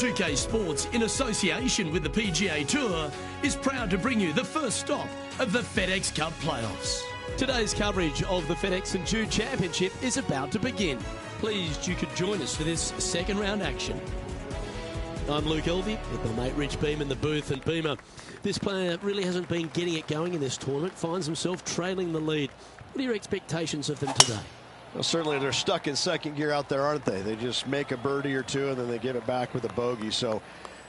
2K Sports, in association with the PGA Tour, is proud to bring you the first stop of the FedEx Cup playoffs. Today's coverage of the FedEx St Jude Championship is about to begin. Pleased you could join us for this second round action. I'm Luke Elvey with my mate Rich Beam in the booth. And Beamer, this player really hasn't been getting it going in this tournament, finds himself trailing the lead. What are your expectations of them today? Well, certainly they're stuck in second gear out there, aren't they? They just make a birdie or two and then they give it back with a bogey. So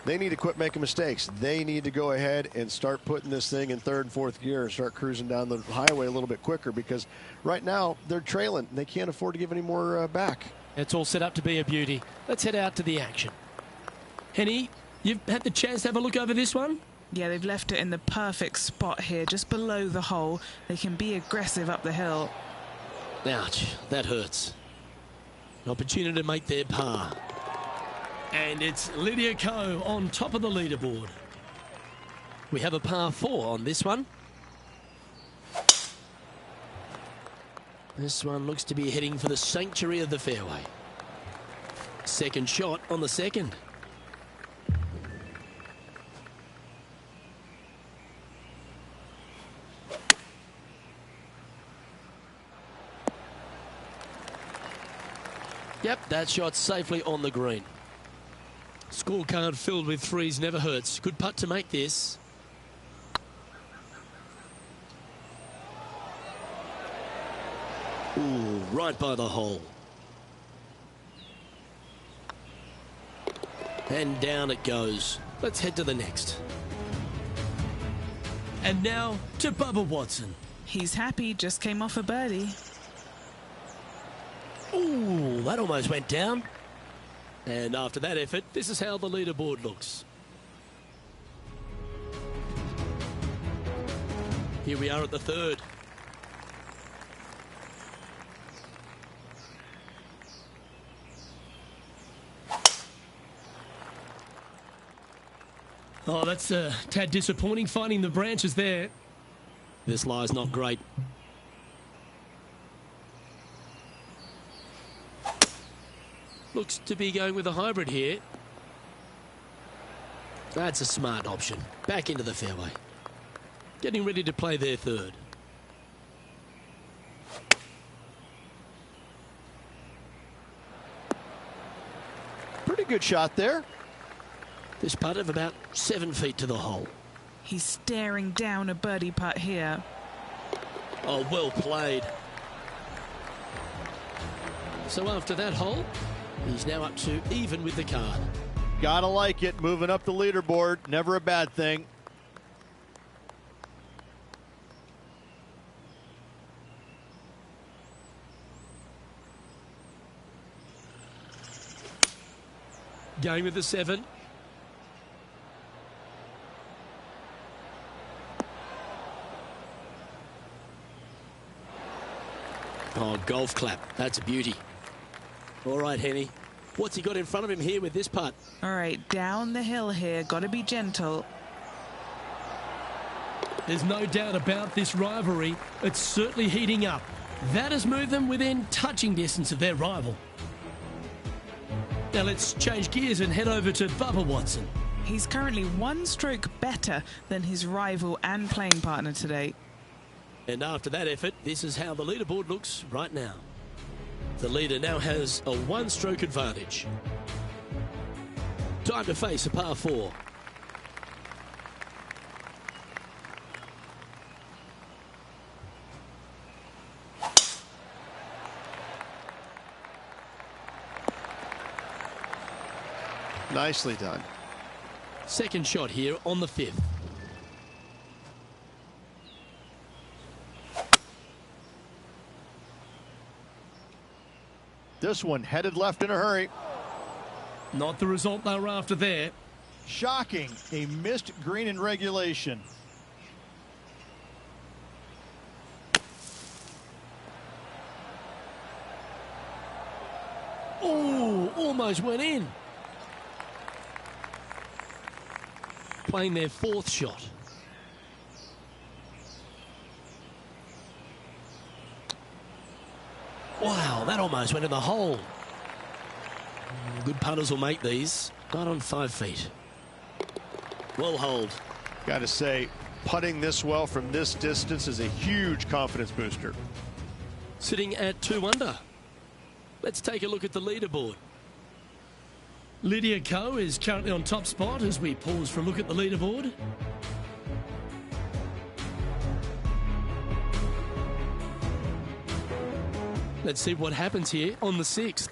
they need to quit making mistakes. They need to go ahead and start putting this thing in third and fourth gear and start cruising down the highway a little bit quicker, because right now they're trailing. They can't afford to give any more back. It's all set up to be a beauty. Let's head out to the action. Henny, you've had the chance to have a look over this one? Yeah, they've left it in the perfect spot here, just below the hole. They can be aggressive up the hill. Ouch, that hurts. An opportunity to make their par. And it's Lydia Ko on top of the leaderboard. We have a par 4 on this one. This one looks to be heading for the sanctuary of the fairway. Second shot on the second. Yep, that shot safely on the green. Scorecard filled with threes never hurts. Good putt to make this. Ooh, right by the hole. And down it goes. Let's head to the next. And now to Bubba Watson. He's happy, just came off a birdie. Ooh, that almost went down. And after that effort, this is how the leaderboard looks. Here we are at the third. Oh, that's a tad disappointing, finding the branches there. This lie's not great. Looks to be going with a hybrid here. That's a smart option. Back into the fairway. Getting ready to play their third. Pretty good shot there. This putt of about 7 feet to the hole. He's staring down a birdie putt here. Oh, well played. So after that hole, he's now up to even with the card. Gotta like it. Moving up the leaderboard. Never a bad thing. Going with the 7. Oh, golf clap. That's a beauty. All right, Henny. What's he got in front of him here with this putt? All right, down the hill here. Got to be gentle. There's no doubt about this rivalry. It's certainly heating up. That has moved them within touching distance of their rival. Now let's change gears and head over to Bubba Watson. He's currently 1 stroke better than his rival and playing partner today. And after that effort, this is how the leaderboard looks right now. The leader now has a 1-stroke advantage. Time to face a par 4. Nicely done. Second shot here on the 5th. This one headed left in a hurry. Not the result they were after there. Shocking. A missed green in regulation. Oh, almost went in. Playing their 4th shot. Wow, that almost went in the hole. Good putters will make these. Right on 5 feet. Well hold. Got to say, putting this well from this distance is a huge confidence booster. Sitting at 2 under. Let's take a look at the leaderboard. Lydia Ko is currently on top spot as we pause for a look at the leaderboard. Let's see what happens here on the 6th.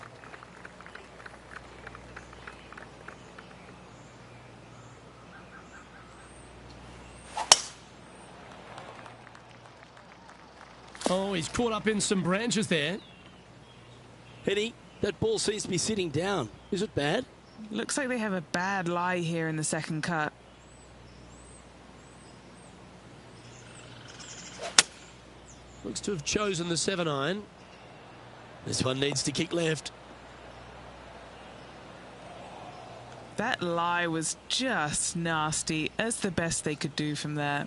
Oh, he's caught up in some branches there. Henny, that ball seems to be sitting down. Is it bad? Looks like they have a bad lie here in the second cut. Looks to have chosen the 7-iron. This one needs to kick left. That lie was just nasty. That's the best they could do from there.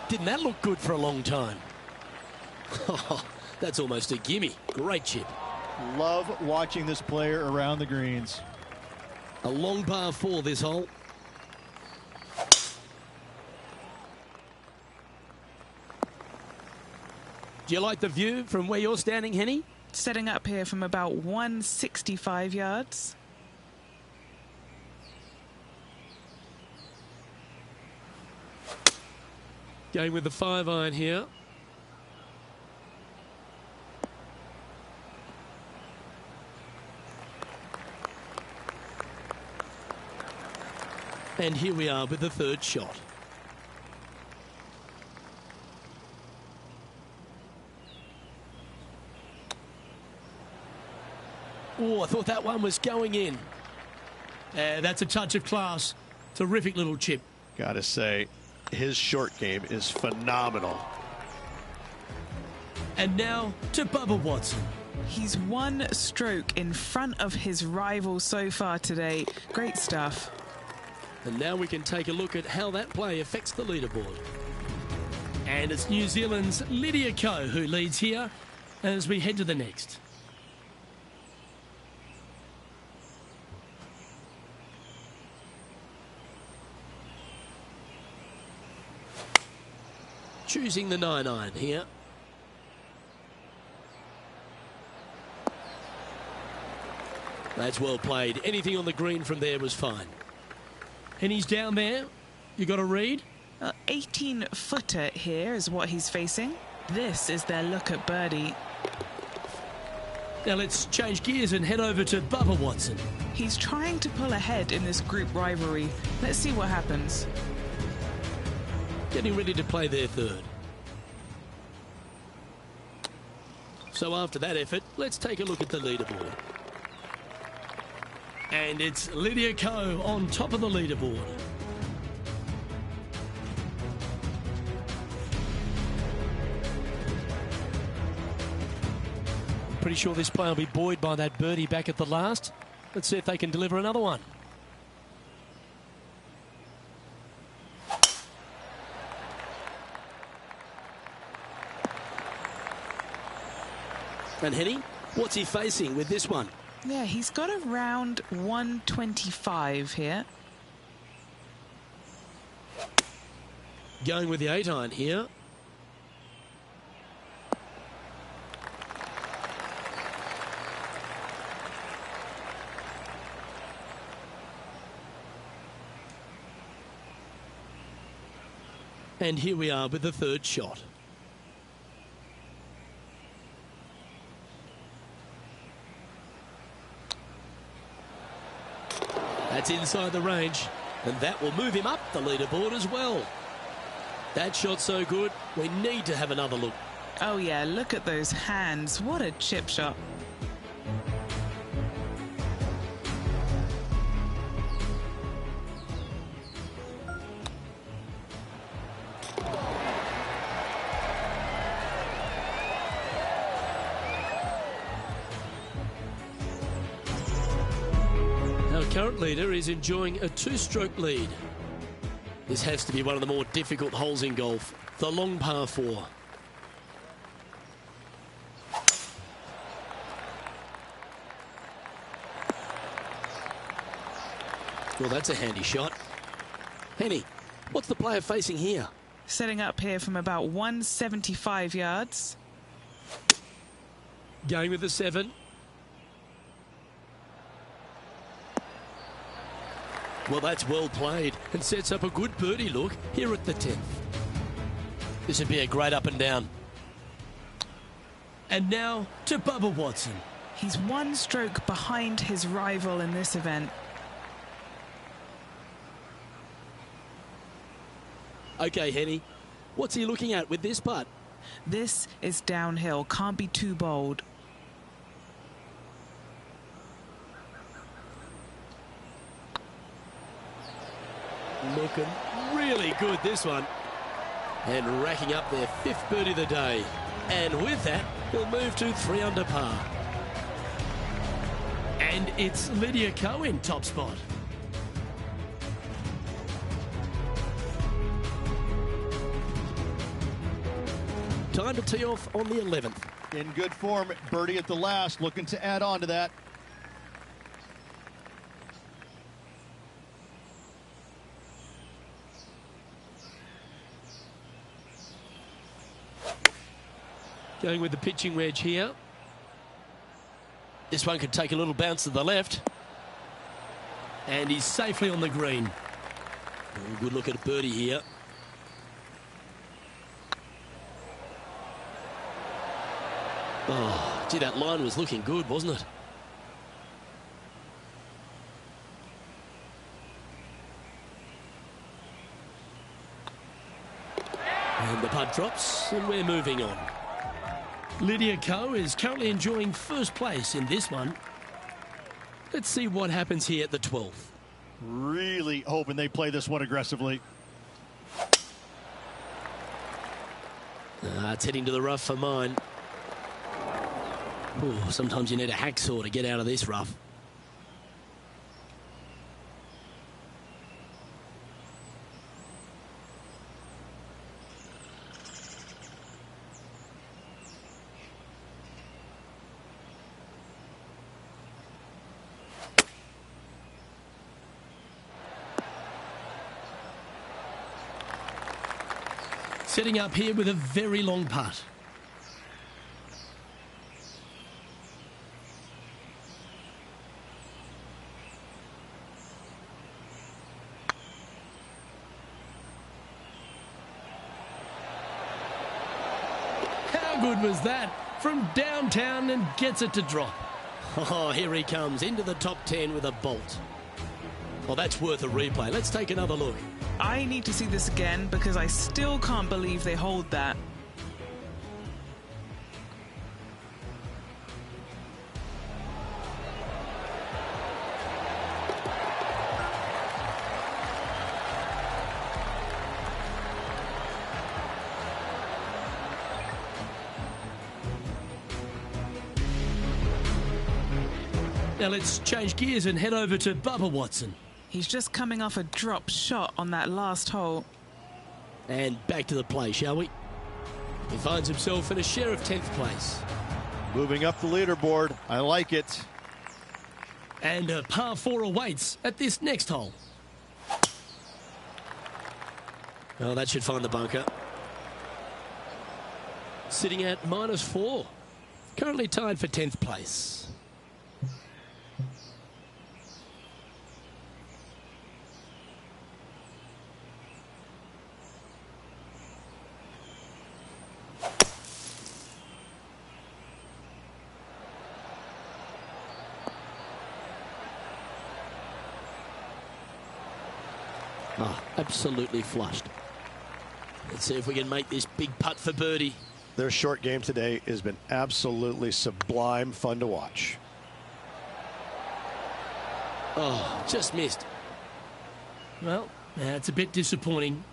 Didn't that look good for a long time? That's almost a gimme. Great chip. Love watching this player around the greens. A long par 4 this hole. Do you like the view from where you're standing, Henny? Setting up here from about 165 yards. Going with the 5-iron here. And here we are with the 3rd shot. Oh, I thought that one was going in. That's a touch of class. Terrific little chip. Got to say, his short game is phenomenal. And now to Bubba Watson. He's 1 stroke in front of his rival so far today. Great stuff. And now we can take a look at how that play affects the leaderboard. And it's New Zealand's Lydia Ko who leads here as we head to the next. Choosing the 9-iron here. That's well played. Anything on the green from there was fine. And he's down there. You got a read? 18-footer here is what he's facing. This is their look at birdie. Now let's change gears and head over to Bubba Watson. He's trying to pull ahead in this group rivalry. Let's see what happens. Getting ready to play their 3rd. So after that effort, let's take a look at the leaderboard. And it's Lydia Ko on top of the leaderboard. Pretty sure this play will be buoyed by that birdie back at the last. Let's see if they can deliver another one. And Henny, what's he facing with this one? Yeah, he's got around 125 here. Going with the 8-iron here. And here we are with the 3rd shot. That's inside the range, and that will move him up the leaderboard as well. That shot's so good, we need to have another look. Oh yeah, look at those hands. What a chip shot. Our current leader is enjoying a 2-stroke lead. This has to be one of the more difficult holes in golf, the long par 4. Well, that's a handy shot. Henny, what's the player facing here? Setting up here from about 175 yards. Going with the 7. Well, that's well played and sets up a good birdie look here at the 10th. This would be a great up and down. And now to Bubba Watson. He's one stroke behind his rival in this event. Okay, Henny, what's he looking at with this putt? This is downhill, can't be too bold. Looking really good, this one. And racking up their 5th birdie of the day. And with that, he'll move to 3 under par. And it's Lydia Ko in top spot. Time to tee off on the 11th. In good form, birdie at the last, looking to add on to that. Going with the pitching wedge here. This one could take a little bounce to the left. And he's safely on the green. Oh, good look at a birdie here. Oh, gee, that line was looking good, wasn't it? And the putt drops, and we're moving on. Lydia Ko is currently enjoying first place in this one. Let's see what happens here at the 12th. Really hoping they play this one aggressively. It's heading to the rough for mine. Ooh, sometimes you need a hacksaw to get out of this rough. Setting up here with a very long putt. How good was that? From downtown and gets it to drop. Oh, here he comes into the top 10 with a bolt. Well, that's worth a replay. Let's take another look. I need to see this again because I still can't believe they hold that. Now let's change gears and head over to Bubba Watson. He's just coming off a drop shot on that last hole. And back to the play, shall we? He finds himself in a share of 10th place. Moving up the leaderboard. I like it. And a par 4 awaits at this next hole. Oh, that should find the bunker. Sitting at -4. Currently tied for 10th place. Oh, absolutely flushed. Let's see if we can make this big putt for birdie. Their short game today has been absolutely sublime fun to watch. Oh, just missed. Well, that's a bit disappointing.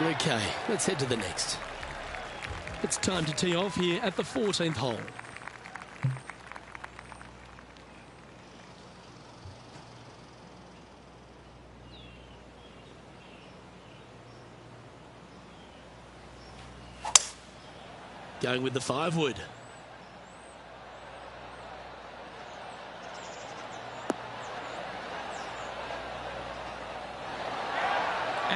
Okay, let's head to the next. It's time to tee off here at the 14th hole. Going with the 5-wood.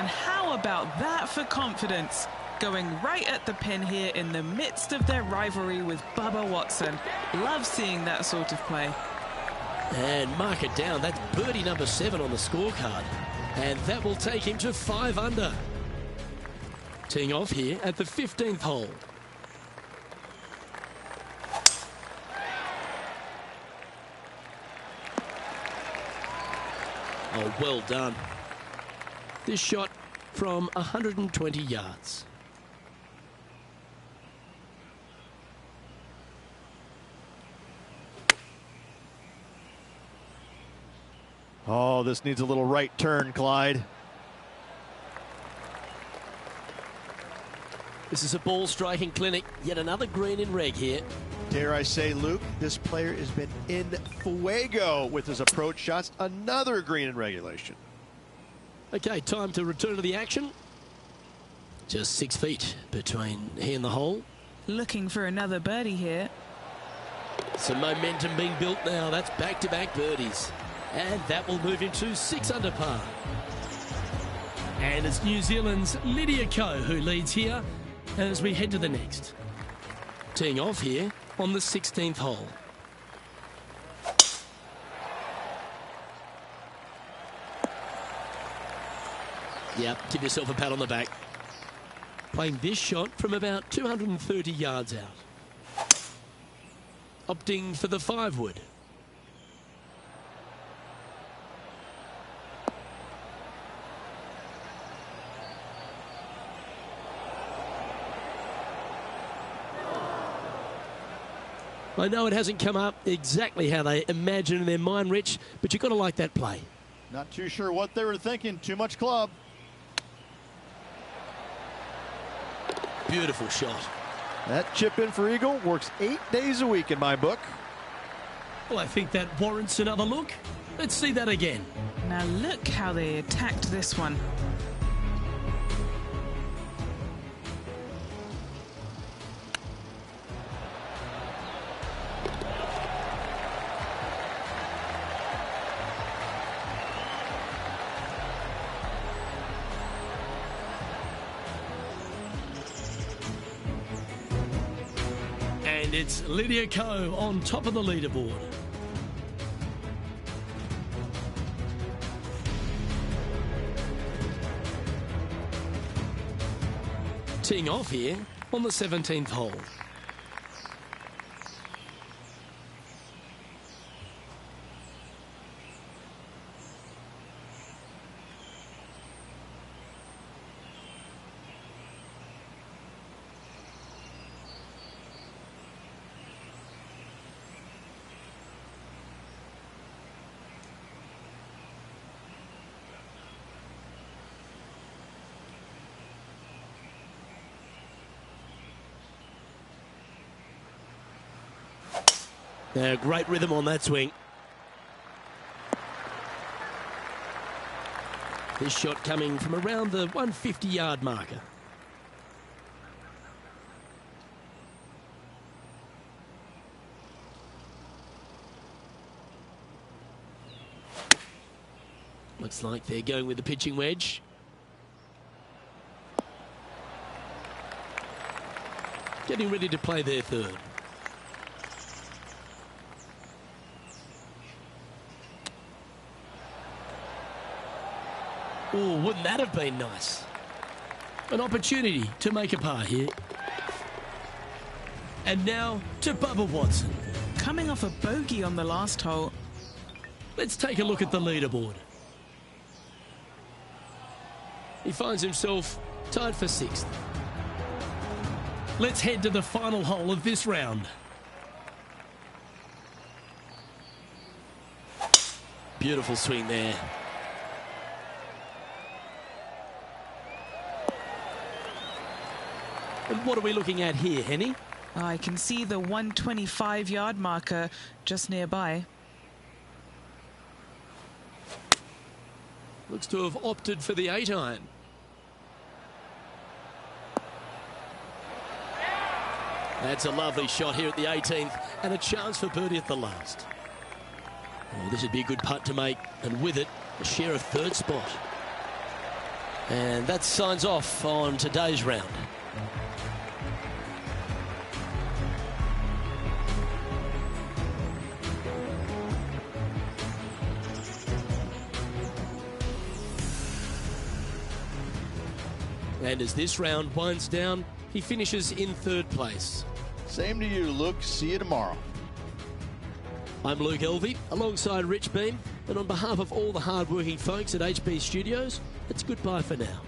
And how about that for confidence? Going right at the pin here in the midst of their rivalry with Bubba Watson. Love seeing that sort of play. And mark it down. That's birdie number 7 on the scorecard. And that will take him to 5 under. Teeing off here at the 15th hole. Oh, well done. This shot from 120 yards. Oh, this needs a little right turn, Clyde. This is a ball striking clinic. Yet another green in reg here. Dare I say, Luke, this player has been in fuego with his approach shots. Another green in regulation. Okay, time to return to the action. Just 6 feet between he and the hole. Looking for another birdie here. Some momentum being built now. That's back-to-back birdies. And that will move him to 6 under par. And it's New Zealand's Lydia Ko who leads here as we head to the next. Teeing off here on the 16th hole. Yep, give yourself a pat on the back. Playing this shot from about 230 yards out. Opting for the 5-wood. I know it hasn't come up exactly how they imagine in their mind, Rich, but you've got to like that play. Not too sure what they were thinking. Too much club. Beautiful shot. That chip in for Eagle works 8 days a week in my book. Well, I think that warrants another look. Let's see that again. Now look how they attacked this one. And it's Lydia Ko on top of the leaderboard. Teeing off here on the 17th hole. Now, great rhythm on that swing. This shot coming from around the 150-yard marker. Looks like they're going with the pitching wedge. Getting ready to play their third. Oh, wouldn't that have been nice? An opportunity to make a par here. And now to Bubba Watson. Coming off a bogey on the last hole. Let's take a look at the leaderboard. He finds himself tied for 6th. Let's head to the final hole of this round. Beautiful swing there. And what are we looking at here, Henny? I can see the 125-yard marker just nearby. Looks to have opted for the 8-iron. That's a lovely shot here at the 18th and a chance for birdie at the last. Oh, this would be a good putt to make, and with it, a share of 3rd spot. And that signs off on today's round. And as this round winds down, he finishes in third place. Same to you, Luke. See you tomorrow. I'm Luke Elvey, alongside Rich Beem, and on behalf of all the hard-working folks at HB Studios, it's goodbye for now.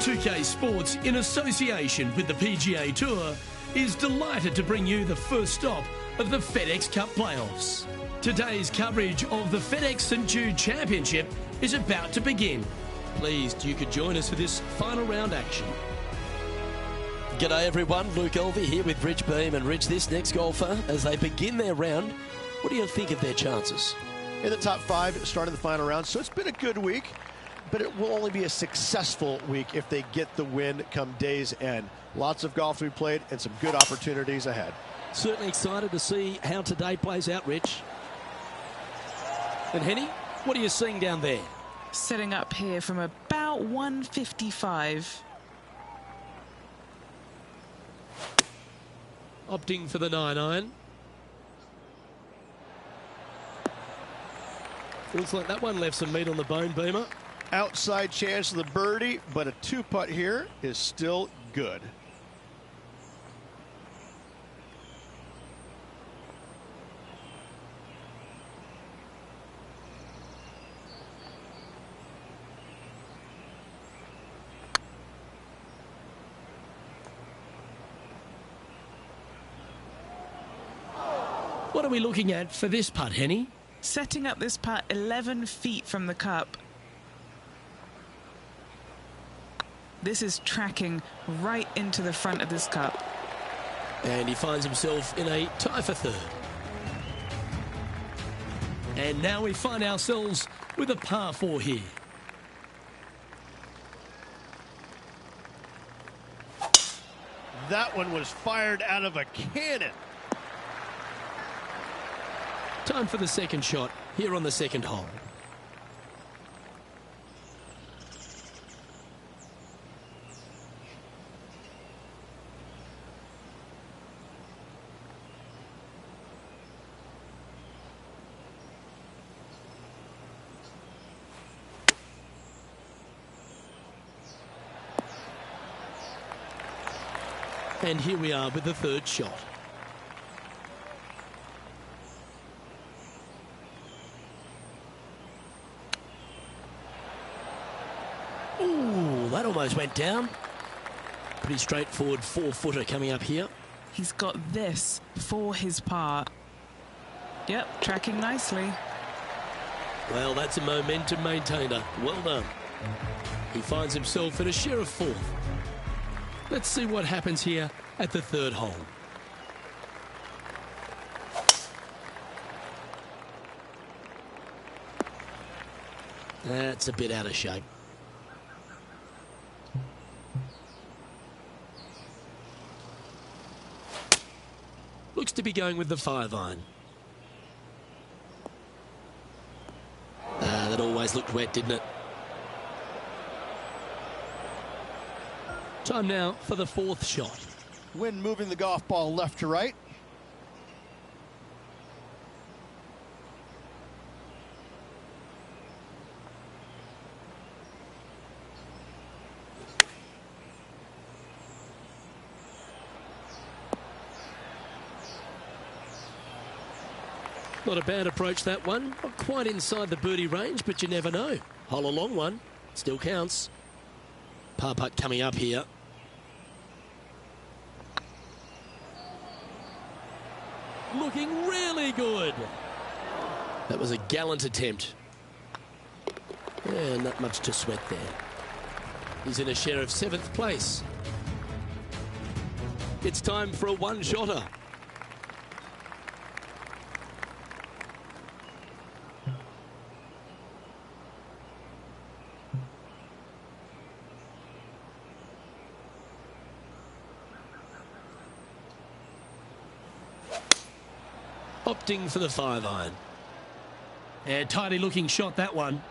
UK Sports, in association with the PGA Tour, is delighted to bring you the first stop of the FedEx Cup playoffs. Today's coverage of the FedEx St Jude Championship is about to begin. Pleased you could join us for this final round action. G'day everyone, Luke Elvey here with Rich Beem. And Rich, this next golfer, as they begin their round, what do you think of their chances? In the top 5, starting the final round, so it's been a good week. But it will only be a successful week if they get the win come day's end. Lots of golf to be played and some good opportunities ahead. Certainly excited to see how today plays out, Rich. And Henny, what are you seeing down there? Setting up here from about 155. Opting for the 9-iron. Looks like that one left some meat on the bone, Beamer. Outside chance of the birdie, but a 2-putt here is still good. What are we looking at for this putt, Henny? Setting up this putt 11 feet from the cup. This is tracking right into the front of this cup. And he finds himself in a tie for third. And now we find ourselves with a par 4 here. That one was fired out of a cannon. Time for the second shot here on the second hole. And here we are with the third shot. Ooh, that almost went down. Pretty straightforward 4-footer coming up here. He's got this for his par. Yep, tracking nicely. Well, that's a momentum maintainer. Well done. He finds himself at a share of 4th. Let's see what happens here at the third hole. That's a bit out of shape. Looks to be going with the 5-iron. That always looked wet, didn't it? Time now for the 4th shot. Wind moving the golf ball left to right. Not a bad approach, that one. Not quite inside the birdie range, but you never know. Hole a long one. Still counts. Par putt coming up here. Looking really good. That was a gallant attempt. Yeah, not much to sweat there. He's in a share of 7th place. It's time for a one-shotter. Opting for the 5-iron. Yeah, tidy looking shot, that one.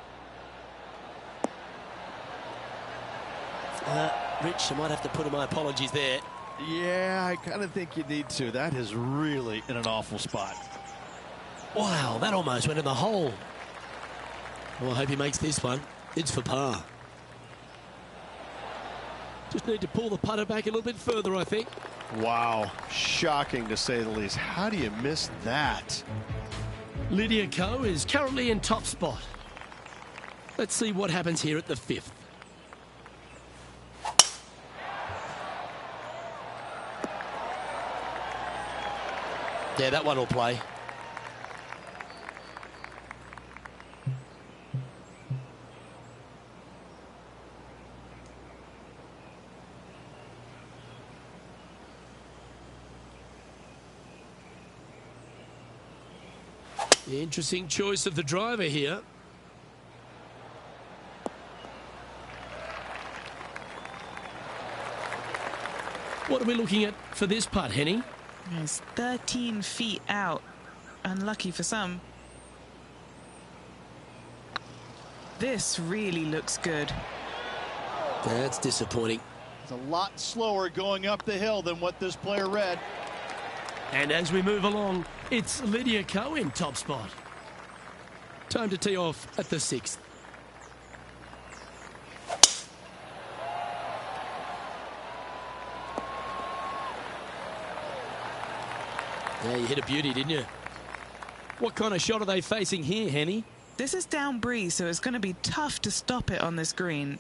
Rich, I might have to put in my apologies there. Yeah, I kind of think you need to. That is really in an awful spot. Wow, that almost went in the hole. Well, I hope he makes this one. It's for par. Just need to pull the putter back a little bit further, I think. Wow, shocking to say the least. How do you miss that? Lydia Ko is currently in top spot. Let's see what happens here at the 5th. Yeah, that one will play. The interesting choice of the driver here. What are we looking at for this putt, Henny? It's 13 feet out. Unlucky for some. This really looks good. That's disappointing. It's a lot slower going up the hill than what this player read. And as we move along, it's Lydia Ko in top spot. Time to tee off at the 6th. Yeah, you hit a beauty, didn't you? What kind of shot are they facing here, Henny? This is down breeze, so it's going to be tough to stop it on this green.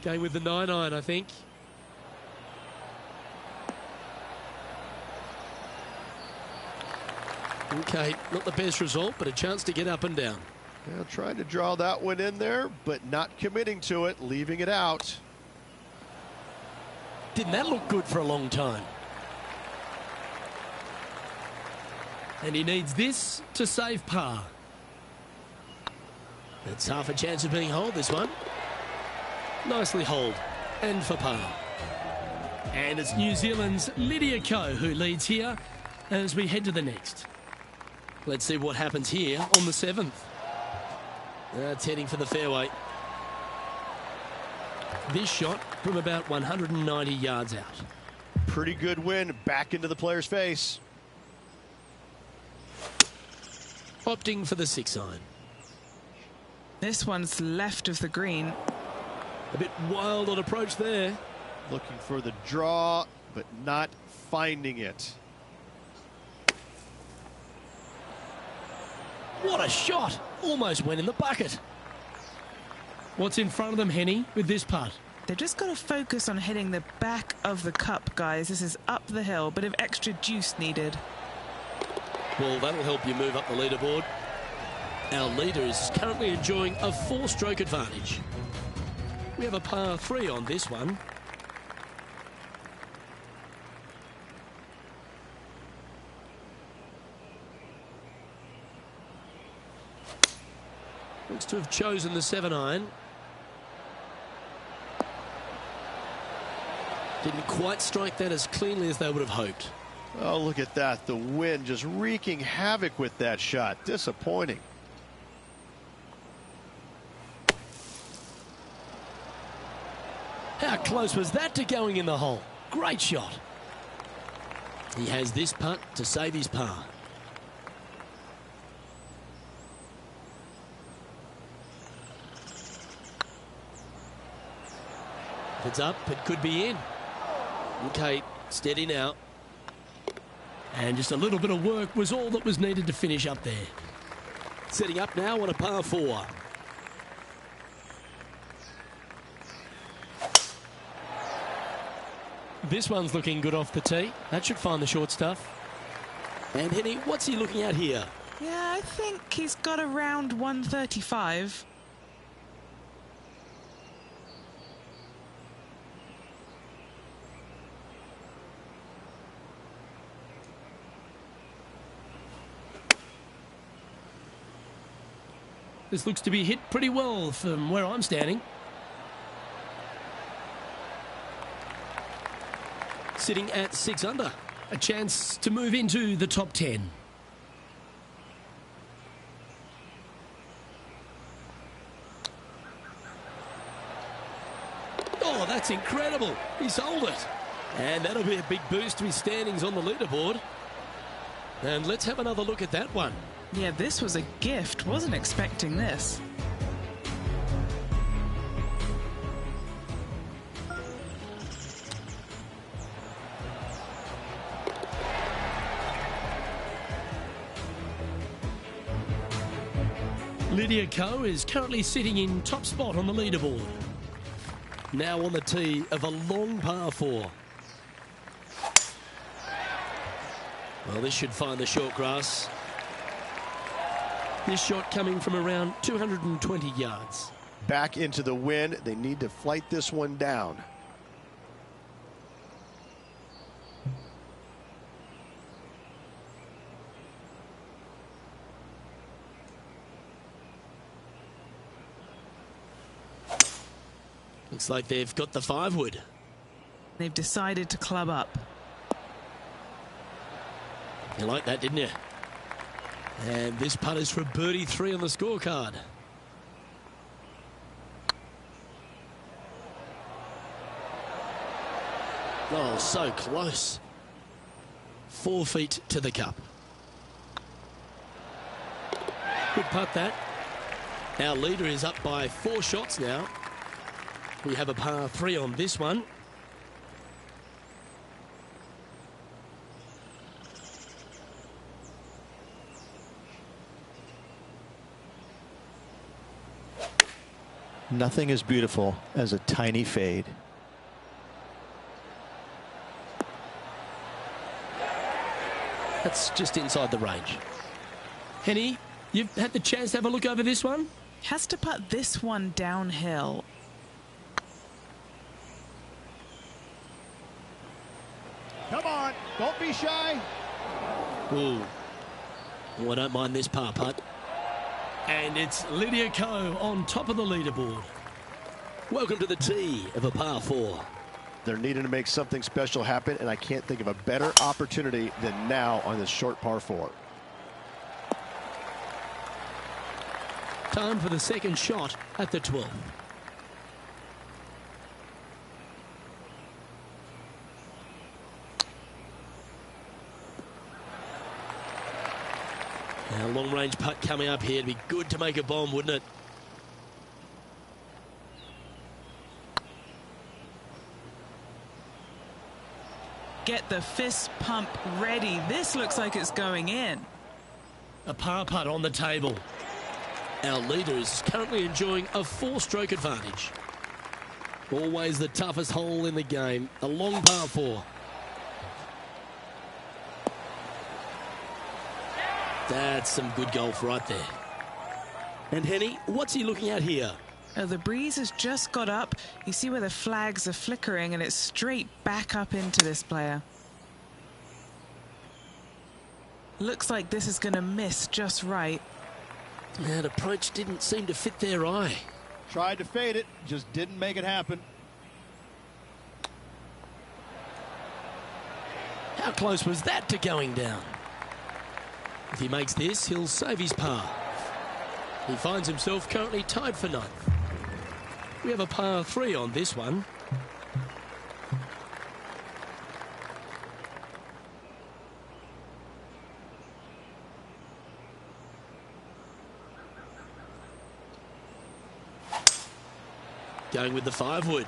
Going with the 9-iron, I think. Okay, not the best result, but a chance to get up and down. Yeah, trying to draw that one in there, but not committing to it, leaving it out. Didn't that look good for a long time? And he needs this to save par. It's half a chance of being holed, this one. Nicely holed, and for par. And it's New Zealand's Lydia Ko who leads here as we head to the next. Let's see what happens here on the 7th. It's heading for the fairway. This shot from about 190 yards out. Pretty good win back into the player's face. Opting for the 6-iron. This one's left of the green. A bit wild on approach there. Looking for the draw, but not finding it. What a shot! Almost went in the bucket. What's in front of them, Henny, with this putt? They've just got to focus on hitting the back of the cup, guys. This is up the hill, bit of extra juice needed. Well, that'll help you move up the leaderboard. Our leader is currently enjoying a 4-stroke advantage. We have a par 3 on this one. Looks to have chosen the 7-iron. Didn't quite strike that as cleanly as they would have hoped. Oh, look at that. The wind just wreaking havoc with that shot. Disappointing. How close was that to going in the hole? Great shot. He has this putt to save his par. If it's up, it could be in. Okay, steady now. And just a little bit of work was all that was needed to finish up there. Setting up now on a par 4. This one's looking good off the tee. That should find the short stuff. And Henny, what's he looking at here? Yeah, I think he's got around 135. This looks to be hit pretty well from where I'm standing. Sitting at 6 under. A chance to move into the top 10. Oh, that's incredible. He sold it. And that'll be a big boost to his standings on the leaderboard. And let's have another look at that one. Yeah, this was a gift. Wasn't expecting this. Lydia Ko is currently sitting in top spot on the leaderboard. Now on the tee of a long par 4. Well, this should find the short grass. This shot coming from around 220 yards. Back into the wind. They need to flight this one down. Looks like they've got the 5-wood. They've decided to club up. You like that, didn't you? And this putt is for birdie 3 on the scorecard. Oh, so close. 4 feet to the cup. Good putt that. Our leader is up by 4 shots now. We have a par 3 on this one. Nothing as beautiful as a tiny fade. That's just inside the range. Henny, you've had the chance to have a look over this one? Has to putt this one downhill. Come on, don't be shy. Ooh. Well, I don't mind this par putt. And it's Lydia Ko on top of the leaderboard. Welcome to the tee of a par 4. They're needing to make something special happen, and I can't think of a better opportunity than now on this short par 4. Time for the second shot at the 12th. Now, long-range putt coming up here. It'd be good to make a bomb, wouldn't it? Get the fist pump ready. This looks like it's going in. A par putt on the table. Our leader is currently enjoying a 4-stroke advantage. Always the toughest hole in the game. A long par 4. That's some good golf right there. And Henny, what's he looking at here? Oh, the breeze has just got up. You see where the flags are flickering, and it's straight back up into this player. Looks like this is going to miss just right. That approach didn't seem to fit their eye. Tried to fade it, just didn't make it happen. How close was that to going down? If he makes this, he'll save his par. He finds himself currently tied for ninth. We have a par 3 on this one. Going with the 5-wood.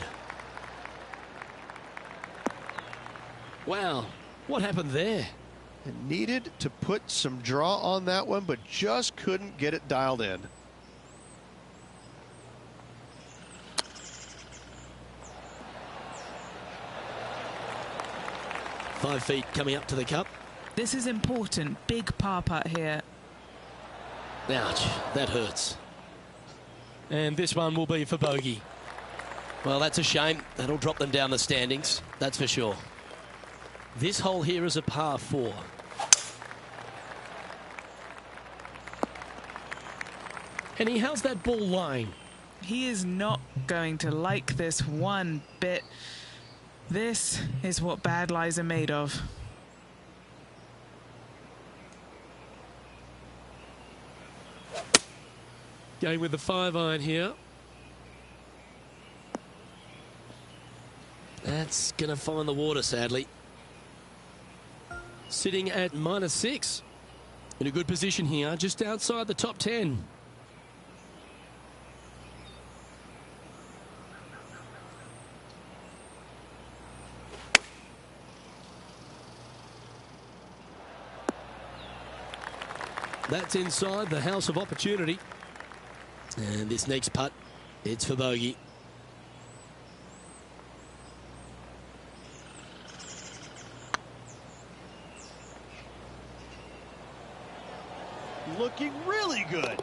Wow, what happened there? And needed to put some draw on that one, but just couldn't get it dialed in. Five feet coming up to the cup. This is important. Big par putt here. Ouch, that hurts. And this one will be for bogey. Well, that's a shame. That'll drop them down the standings, that's for sure. This hole here is a par 4. Henny, how's that ball lying? He is not going to like this one bit. This is what bad lies are made of. Going with the 5-iron here. That's going to find the water, sadly. Sitting at -6. In a good position here, just outside the top 10. That's inside the house of opportunity. And this next putt, it's for bogey. Looking really good.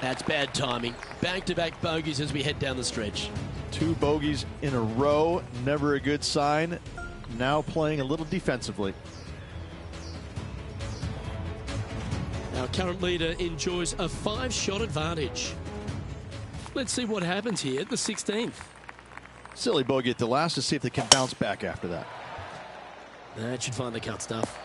That's bad timing. Back-to-back bogeys as we head down the stretch. 2 bogeys in a row, never a good sign. Now playing a little defensively. Our current leader enjoys a 5-shot advantage. Let's see what happens here at the 16th. Silly bogey at the last to see if they can bounce back after that. That should find the cut stuff.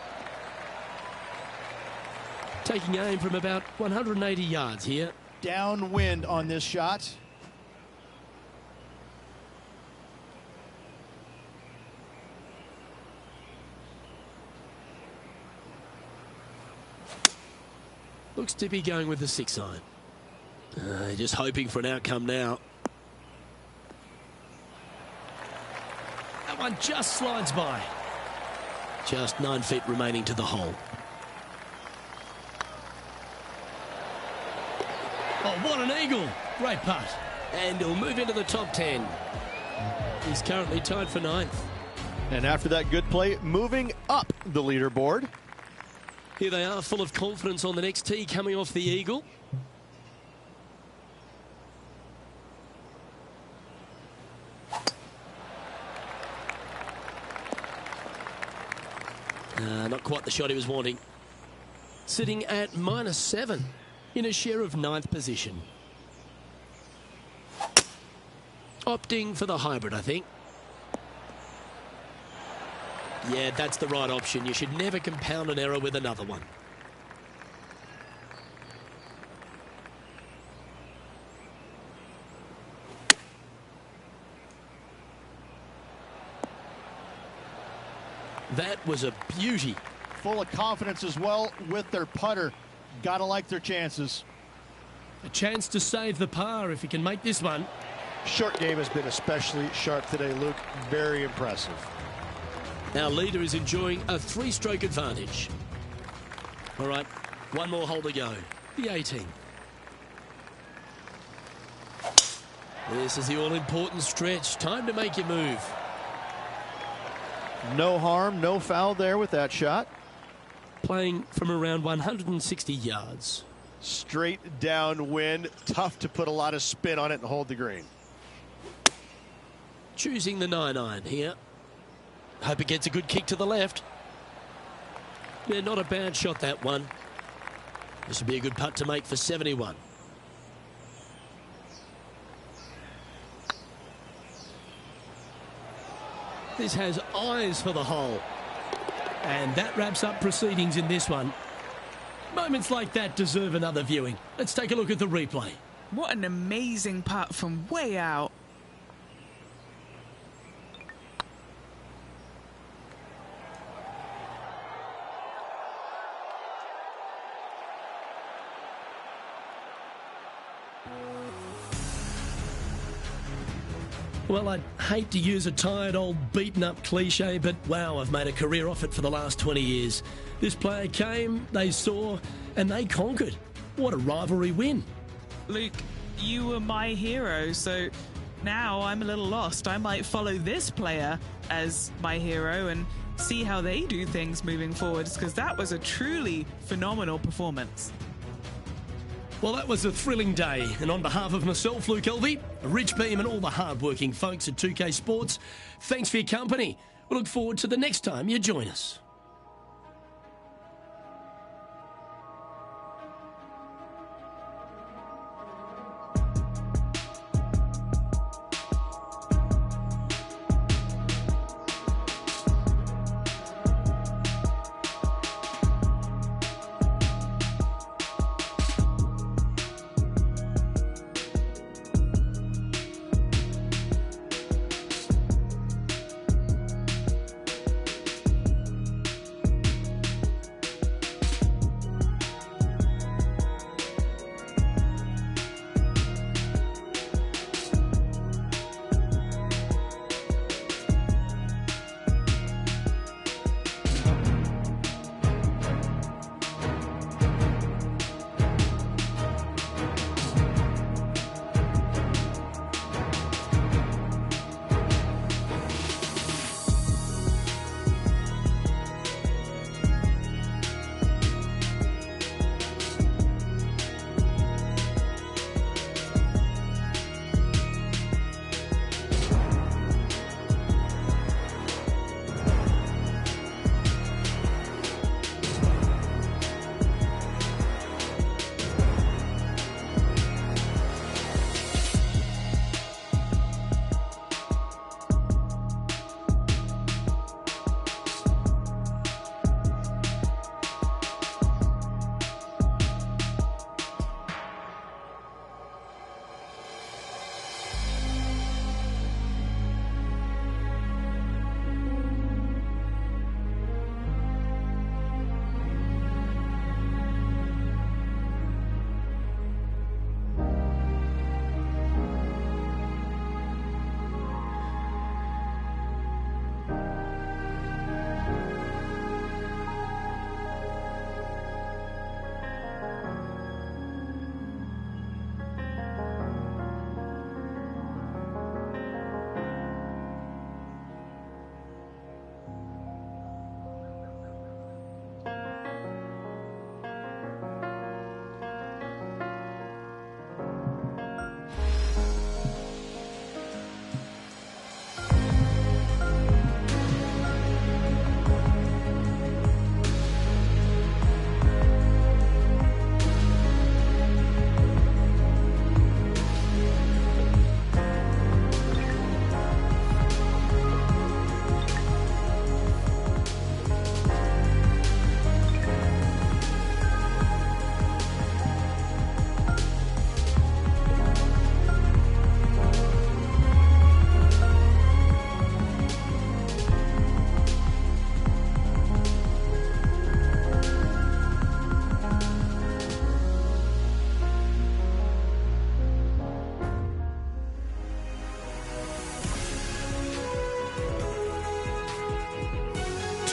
Taking aim from about 180 yards here. Downwind on this shot. Looks to be going with the 6-iron. Just hoping for an outcome now. That one just slides by. Just 9 feet remaining to the hole. Oh, what an eagle. Great putt. And he'll move into the top 10. He's currently tied for 9th. And after that good play, moving up the leaderboard. Here they are, full of confidence on the next tee, coming off the eagle. Not quite the shot he was wanting. Sitting at -7 in a share of 9th position. Opting for the hybrid, I think. Yeah, that's the right option. You should never compound an error with another one. That was a beauty. Full of confidence as well with their putter. Gotta like their chances. A chance to save the par if he can make this one. Short game has been especially sharp today, Luke. Very impressive. Our leader is enjoying a 3-stroke advantage. All right, one more hole to go. The 18. This is the all-important stretch. Time to make your move. No harm, no foul there with that shot. Playing from around 160 yards. Straight downwind. Tough to put a lot of spin on it and hold the green. Choosing the 9-iron here. Hope it gets a good kick to the left. Yeah, not a bad shot, that one. This would be a good putt to make for 71. This has eyes for the hole. And that wraps up proceedings in this one. Moments like that deserve another viewing. Let's take a look at the replay. What an amazing putt from way out. Well, I'd hate to use a tired old beaten up cliche, but wow, I've made a career off it for the last 20 years. This player came, they saw, and they conquered. What a rivalry win. Luke, you were my hero, so now I'm a little lost. I might follow this player as my hero and see how they do things moving forwards, because that was a truly phenomenal performance. Well, that was a thrilling day, and on behalf of myself, Luke Elvey, Rich Beem and all the hard-working folks at 2K Sports, thanks for your company. We look forward to the next time you join us.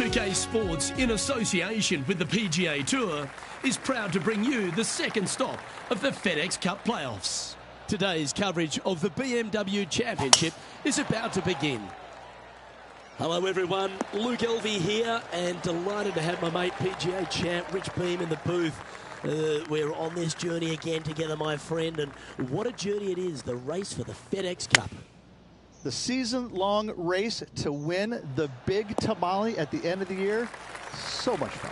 UK Sports, in association with the PGA Tour, is proud to bring you the second stop of the FedEx Cup playoffs. Today's coverage of the BMW Championship is about to begin. Hello everyone, Luke Elvey here, and delighted to have my mate PGA champ Rich Beem in the booth. We're on this journey again together, my friend, and what a journey it is, the race for the FedEx Cup. The season-long race to win the big tamale at the end of the year. So much fun.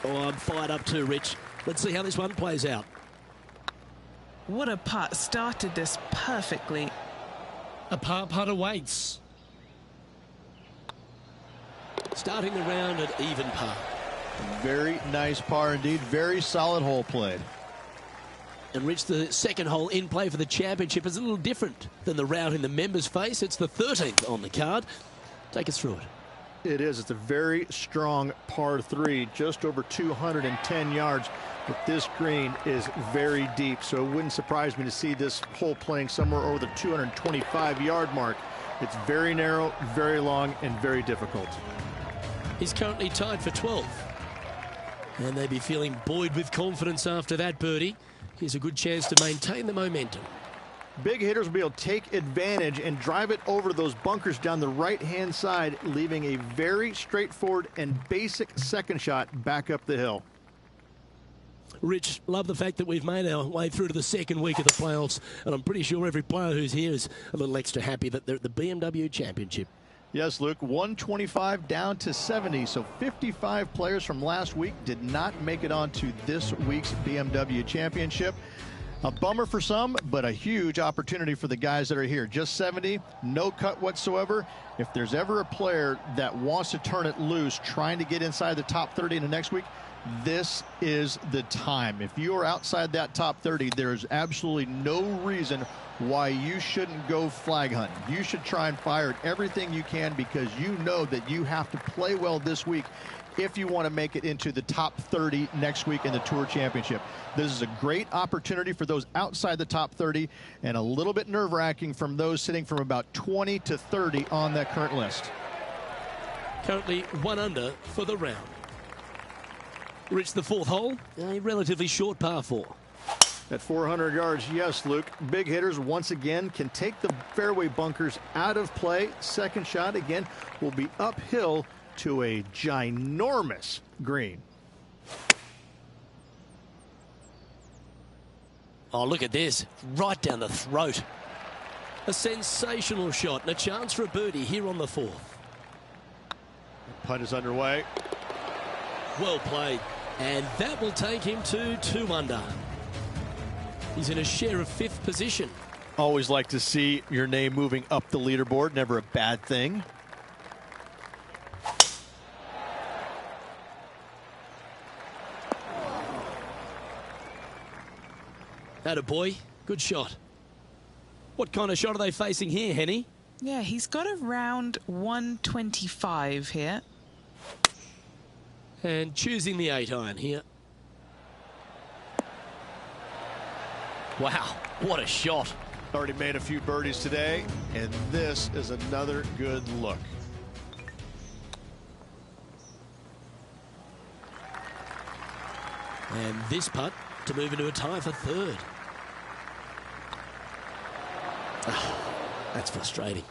Oh, I'm fired up too, Rich. Let's see how this one plays out. What a putt. Started this perfectly. A par putt awaits. Starting the round at even par. Very nice par indeed. Very solid hole played. And Rich, the second hole in play for the championship is a little different than the round in the members' face. It's the 13th on the card. Take us through it. It is. It's a very strong par 3, just over 210 yards. But this green is very deep, so it wouldn't surprise me to see this hole playing somewhere over the 225-yard mark. It's very narrow, very long, and very difficult. He's currently tied for 12. And they'd be feeling buoyed with confidence after that birdie. Here's a good chance to maintain the momentum. Big hitters will be able to take advantage and drive it over those bunkers down the right-hand side, leaving a very straightforward and basic second shot back up the hill. Rich, love the fact that we've made our way through to the second week of the playoffs, and I'm pretty sure every player who's here is a little extra happy that they're at the BMW Championship. Yes, Luke, 125 down to 70, so 55 players from last week did not make it onto this week's BMW Championship. A bummer for some, but a huge opportunity for the guys that are here. Just 70, no cut whatsoever. If there's ever a player that wants to turn it loose, trying to get inside the top 30 in the next week, this is the time. If you are outside that top 30, there's absolutely no reason why you shouldn't go flag hunting. You should try and fire at everything you can, because you know that you have to play well this week if you want to make it into the top 30 next week in the Tour Championship. This is a great opportunity for those outside the top 30, and a little bit nerve-wracking from those sitting from about 20 to 30 on that current list. Currently 1 under for the round. Rich, the fourth hole, a relatively short par 4. At 400 yards, yes, Luke. Big hitters once again can take the fairway bunkers out of play. Second shot again will be uphill to a ginormous green. Oh, look at this. Right down the throat. A sensational shot and a chance for a birdie here on the 4th. Putt is underway. Well played. And that will take him to 2 under. He's in a share of 5th position. Always like to see your name moving up the leaderboard. Never a bad thing. Attaboy. Good shot. What kind of shot are they facing here, Henny? Yeah, he's got around 125 here. And choosing the 8-iron here. Wow, what a shot. Already made a few birdies today, and this is another good look. And this putt to move into a tie for 3rd. Oh, that's frustrating.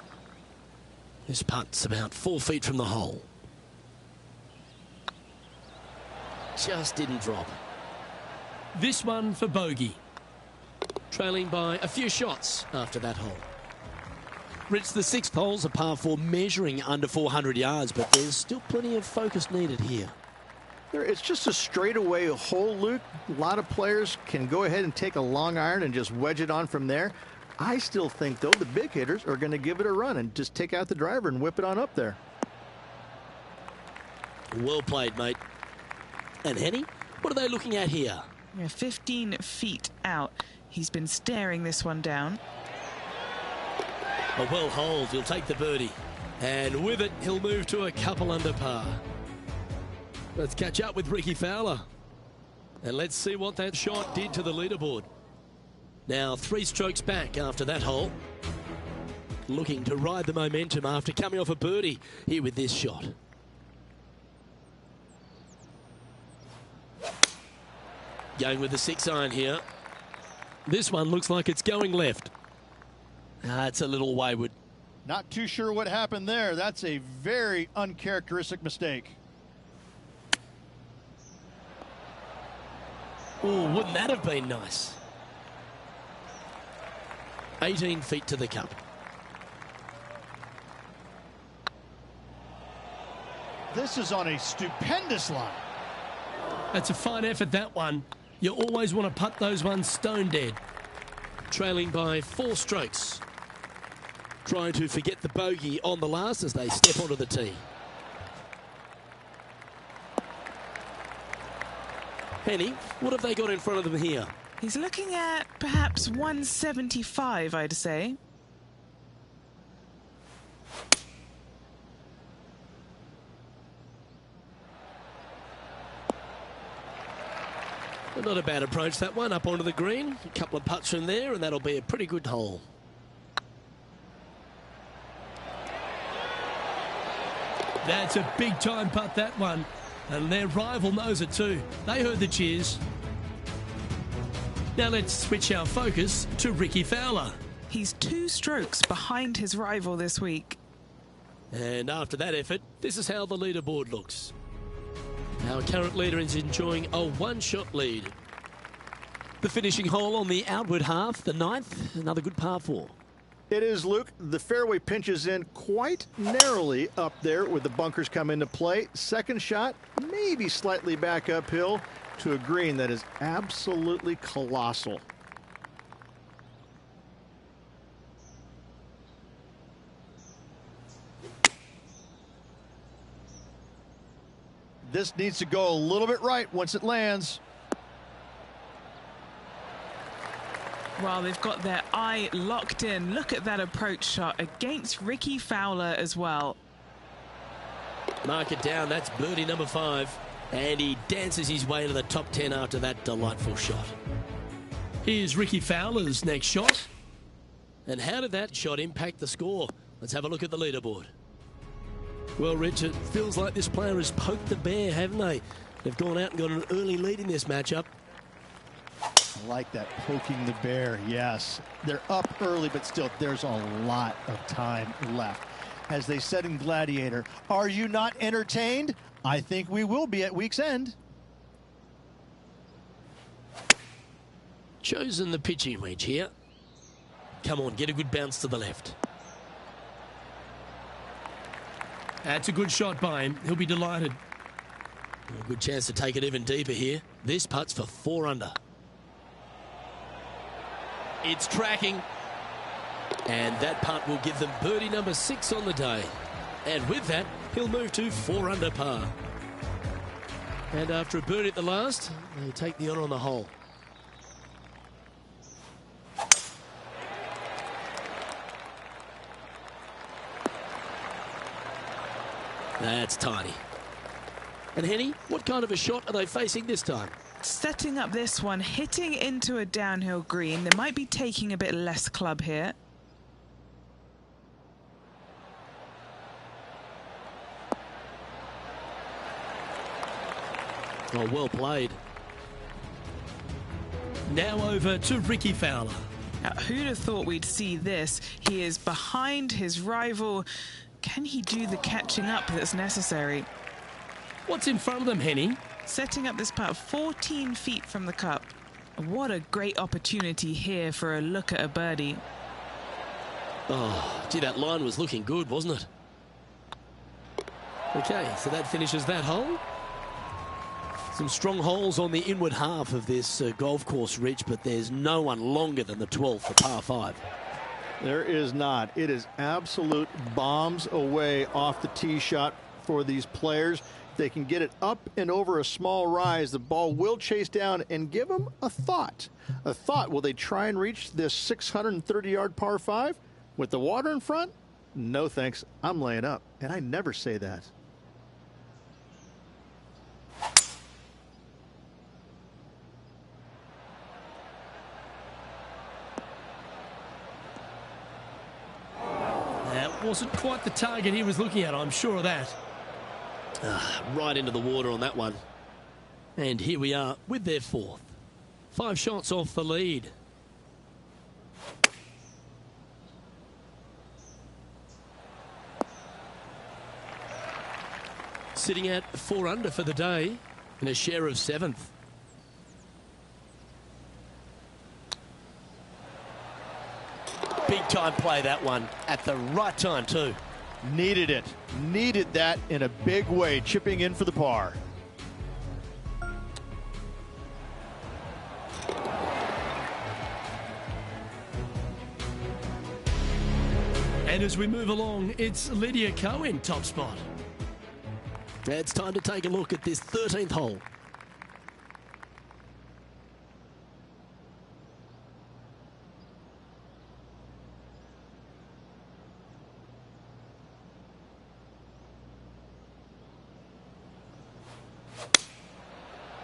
This putt's about 4 feet from the hole. Just didn't drop. This one for bogey. Trailing by a few shots after that hole. Rich, the 6th hole's a par 4 measuring under 400 yards, but there's still plenty of focus needed here. It's just a straightaway hole, Luke. A lot of players can go ahead and take a long iron and just wedge it on from there. I still think, though, the big hitters are going to give it a run and just take out the driver and whip it on up there. Well played, mate. And Henny, what are they looking at here? Yeah, 15 feet out. He's been staring this one down. A well holed, he'll take the birdie. And with it, he'll move to a couple under par. Let's catch up with Ricky Fowler. And let's see what that shot did to the leaderboard. Now 3 strokes back after that hole. Looking to ride the momentum after coming off a birdie here with this shot. Going with the 6-iron here. This one looks like it's going left. It's a little wayward. Not too sure what happened there. That's a very uncharacteristic mistake. Oh, wouldn't that have been nice? 18 feet to the cup. This is on a stupendous line. That's a fine effort, that one. You always want to putt those ones stone dead. Trailing by 4 strokes. Trying to forget the bogey on the last as they step onto the tee. Henny, what have they got in front of them here? He's looking at perhaps 175, I'd say. Not a bad approach, that one, up onto the green. A couple of putts from there, and that'll be a pretty good hole. That's a big time putt, that one. And their rival knows it too. They heard the cheers. Now let's switch our focus to Rickie Fowler. He's 2 strokes behind his rival this week. And after that effort, this is how the leaderboard looks. Our current leader is enjoying a 1-shot lead. The finishing hole on the outward half, the 9th, another good par 4. It is, Luke. The fairway pinches in quite narrowly up there with the bunkers come into play. Second shot, maybe slightly back uphill to a green that is absolutely colossal. This needs to go a little bit right once it lands. Well, they've got their eye locked in. Look at that approach shot against Rickie Fowler as well. Mark it down. That's birdie number 5. And he dances his way to the top 10 after that delightful shot. Here's Rickie Fowler's next shot. And how did that shot impact the score? Let's have a look at the leaderboard. Well, Rich, it feels like this player has poked the bear, haven't they? They've gone out and got an early lead in this matchup. I like that, poking the bear, yes. They're up early, but still, there's a lot of time left. As they said in Gladiator, are you not entertained? I think we will be at week's end. Chosen the pitching wedge here. Come on, get a good bounce to the left. That's a good shot by him. He'll be delighted. A good chance to take it even deeper here. This putt's for 4 under. It's tracking. And that putt will give them birdie number 6 on the day. And with that, he'll move to 4 under par. And after a birdie at the last, they take the honour on the hole. That's tiny. And Henny, what kind of a shot are they facing this time? Setting up this one, hitting into a downhill green. They might be taking a bit less club here. Oh, well played. Now over to Rickie Fowler. Now, who'd have thought we'd see this? He is behind his rival. Can he do the catching up that's necessary? What's in front of them, Henny? Setting up this putt 14 feet from the cup. What a great opportunity here for a look at a birdie. Oh, gee, that line was looking good, wasn't it? Okay, so that finishes that hole. Some strong holes on the inward half of this golf course, Rich, but there's no one longer than the 12th for par 5. There is not. It is absolute bombs away off the tee shot for these players. They can get it up and over a small rise. The ball will chase down and give them a thought. A thought, will they try and reach this 630-yard par 5 with the water in front? No thanks. I'm laying up, and I never say that. That wasn't quite the target he was looking at, I'm sure of that. Right into the water on that one. And here we are with their 4th. 5 shots off the lead. Sitting at 4 under for the day and a share of 7th. Big time play, that one, at the right time too. Needed it. Needed that in a big way, chipping in for the par. And as we move along, it's Lydia Ko in top spot. It's time to take a look at this 13th hole.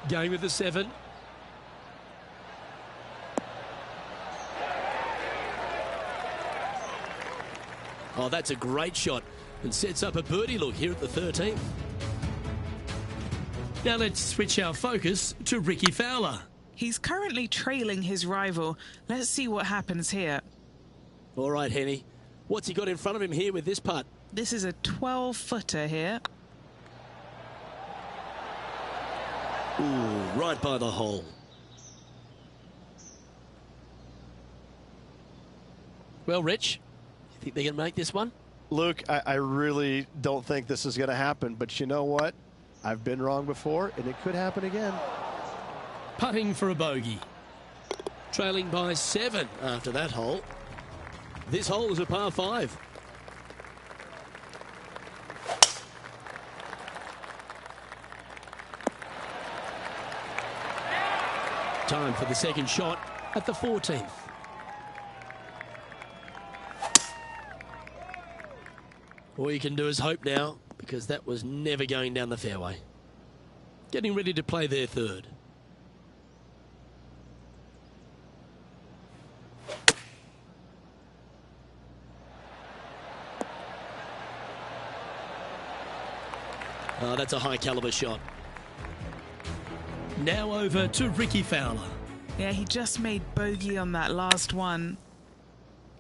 Going with the 7. Oh, that's a great shot and sets up a birdie look here at the 13th. Now let's switch our focus to Ricky Fowler. He's currently trailing his rival. Let's see what happens here. All right, Henny. What's he got in front of him here with this putt? This is a 12-footer here. Ooh, right by the hole. Well, Rich, you think they're going to make this one? Luke, I really don't think this is going to happen, but you know what? I've been wrong before, and it could happen again. Putting for a bogey. Trailing by 7 after that hole. This hole is a par 5. Time for the second shot at the 14th. All you can do is hope now, because that was never going down the fairway. Getting ready to play their third. Oh, that's a high caliber shot. Now over to Ricky Fowler. Yeah, he just made bogey on that last one.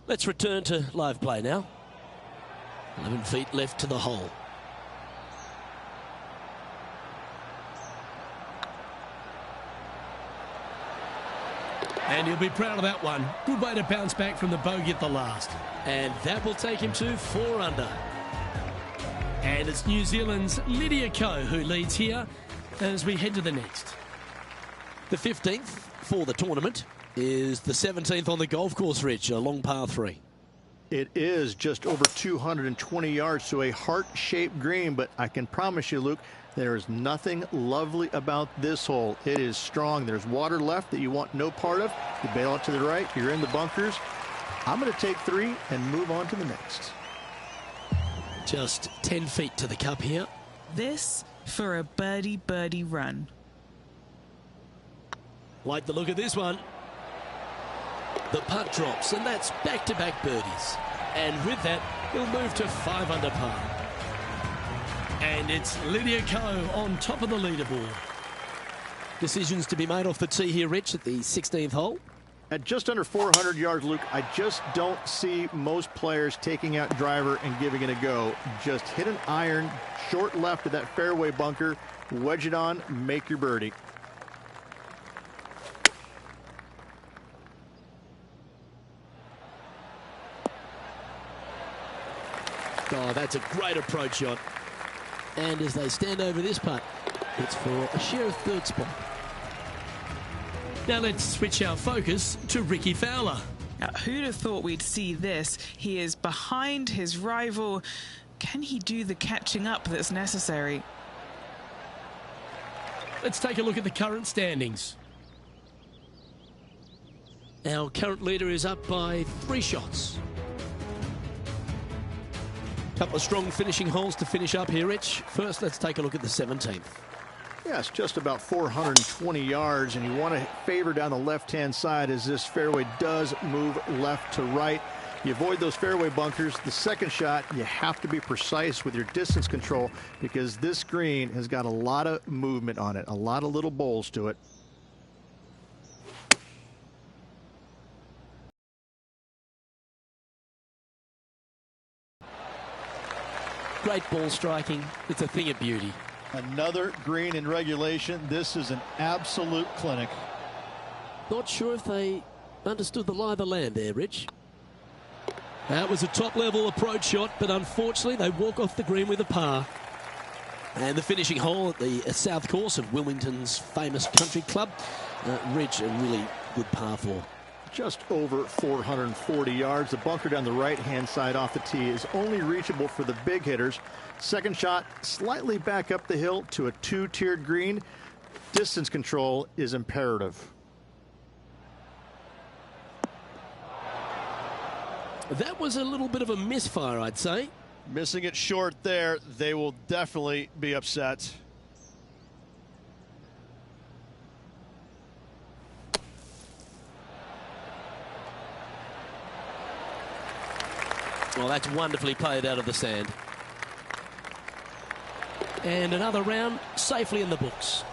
Let's return to live play now. 11 feet left to the hole. And he'll be proud of that one. Good way to bounce back from the bogey at the last. And that will take him to 4 under. And it's New Zealand's Lydia Ko who leads here as we head to the next. The 15th for the tournament is the 17th on the golf course, Rich, a long par 3. It is just over 220 yards to a heart-shaped green, but I can promise you, Luke, there is nothing lovely about this hole. It is strong. There's water left that you want no part of. You bail it to the right, you're in the bunkers. I'm going to take 3 and move on to the next. Just 10 feet to the cup here. This for a birdie run. Like the look of this one. The putt drops, and that's back-to-back birdies. And with that, he'll move to 5 under par. And it's Lydia Ko on top of the leaderboard. Decisions to be made off the tee here, Rich, at the 16th hole. At just under 400 yards, Luke, I just don't see most players taking out driver and giving it a go. Just hit an iron, short left of that fairway bunker, wedge it on, make your birdie. Oh, that's a great approach shot. And as they stand over this putt, it's for a share of 3rd spot. Now let's switch our focus to Ricky Fowler. Now, who'd have thought we'd see this? He is behind his rival. Can he do the catching up that's necessary? Let's take a look at the current standings. Our current leader is up by 3 shots. Couple of strong finishing holes to finish up here, Rich. First, let's take a look at the 17th. Yeah, it's just about 420 yards, and you want to favor down the left-hand side as this fairway does move left to right. You avoid those fairway bunkers. The second shot, you have to be precise with your distance control because this green has got a lot of movement on it, a lot of little bowls to it. Great ball striking. It's a thing of beauty. Another green in regulation. This is an absolute clinic. Not sure if they understood the lie of the land there, Rich. That was a top-level approach shot, but unfortunately they walk off the green with a par. And the finishing hole at the south course of Wilmington's famous country club. Rich, a really good par 4. just over 440 yards. The bunker down the right-hand side off the tee is only reachable for the big hitters. Second shot, slightly back up the hill to a two-tiered green. Distance control is imperative. That was a little bit of a misfire, I'd say. Missing it short there, they will definitely be upset. Well, that's wonderfully played out of the sand. And another round safely in the books.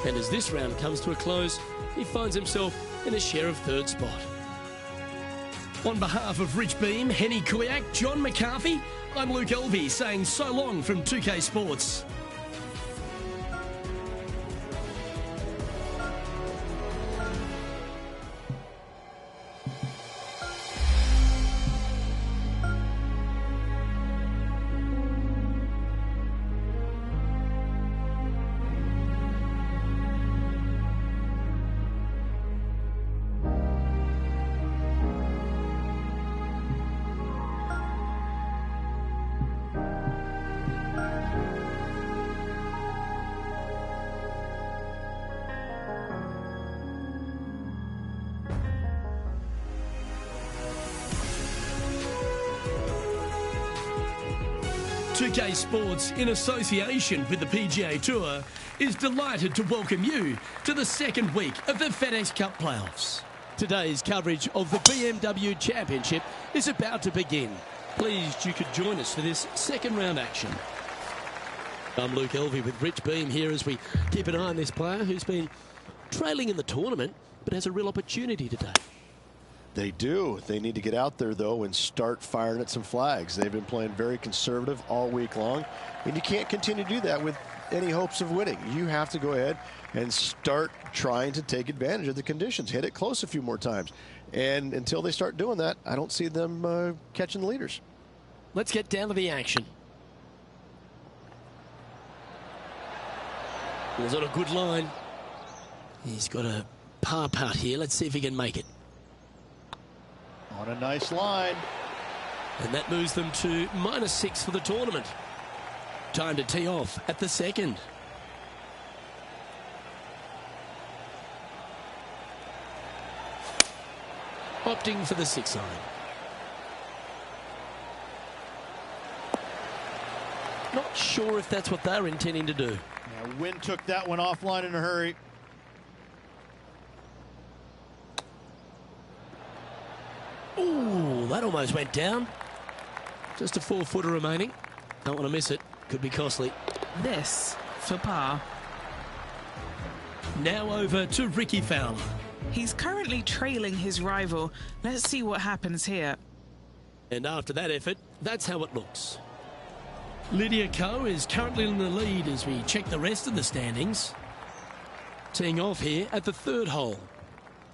And as this round comes to a close, he finds himself in a share of third spot. On behalf of Rich Beem, Henny Kuyak, John McCarthy, I'm Luke Elvey saying so long from 2K Sports. UK Sports, in association with the PGA Tour, is delighted to welcome you to the second week of the FedEx Cup playoffs. Today's coverage of the BMW Championship is about to begin. Pleased you could join us for this second round action. I'm Luke Elvey with Rich Beem here as we keep an eye on this player who's been trailing in the tournament but has a real opportunity today. They do. They need to get out there, though, and start firing at some flags. They've been playing very conservative all week long, and you can't continue to do that with any hopes of winning. You have to go ahead and start trying to take advantage of the conditions. Hit it close a few more times. And until they start doing that, I don't see them catching the leaders. Let's get down to the action. He's on a good line. He's got a par putt here. Let's see if he can make it. On a nice line. And that moves them to -6 for the tournament. Time to tee off at the second. Opting for the 6 iron. Not sure if that's what they're intending to do. Now, Wynn took that one offline in a hurry. Ooh, that almost went down. Just a 4-footer remaining. Don't want to miss it. Could be costly. This for par. Now over to Ricky Fowler. He's currently trailing his rival. Let's see what happens here. And after that effort, that's how it looks. Lydia Ko is currently in the lead as we check the rest of the standings. Teeing off here at the third hole.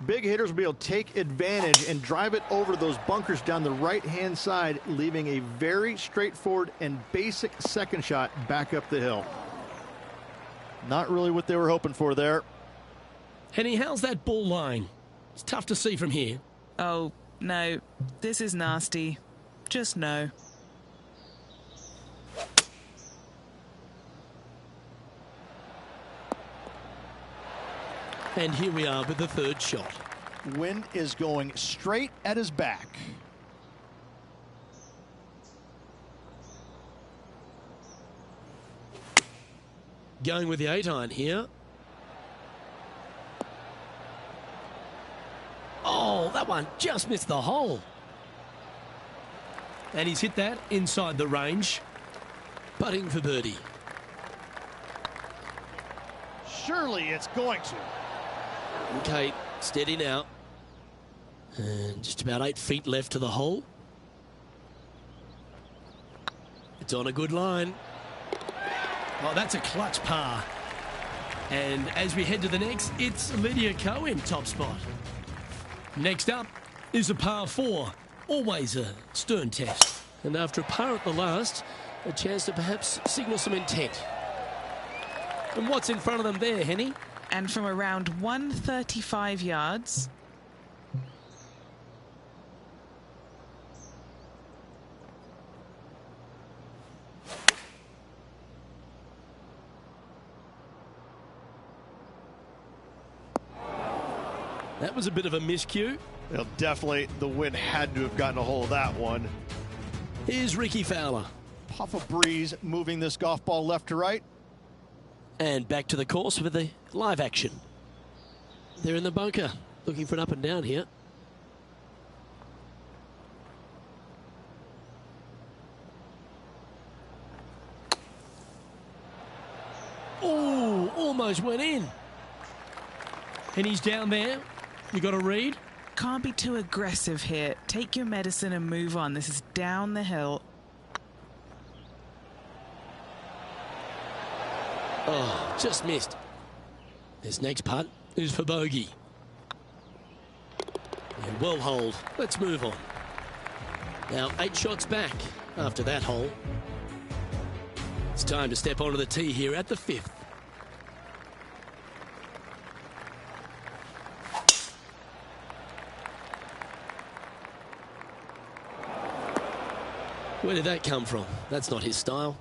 Big hitters will be able to take advantage and drive it over those bunkers down the right-hand side, leaving a very straightforward and basic second shot back up the hill. Not really what they were hoping for there. Henny, how's that ball lying? It's tough to see from here. Oh, no. This is nasty. Just no. And here we are with the third shot. Wynn is going straight at his back. Going with the 8 iron here. Oh, that one just missed the hole. And he's hit that inside the range. Putting for birdie. Surely it's going to. Okay, steady now. And just about 8 feet left to the hole. It's on a good line. Oh, that's a clutch par. And as we head to the next, it's Lydia Ko in top spot. Next up is a par 4. always a stern test. And after a par at the last, a chance to perhaps signal some intent. And what's in front of them there, Henny? And from around 135 yards. That was a bit of a miscue. Well, definitely the wind had to have gotten a hold of that one. Here's Rickie Fowler. Puff of breeze moving this golf ball left to right. And back to the course for the live action. They're in the bunker, looking for an up and down here. Oh, almost went in. And he's down there. You got to read. Can't be too aggressive here. Take your medicine and move on. This is down the hill. Oh, just missed. This next putt is for bogey. And well holed. Let's move on. Now 8 shots back after that hole. It's time to step onto the tee here at the 5th. Where did that come from? That's not his style.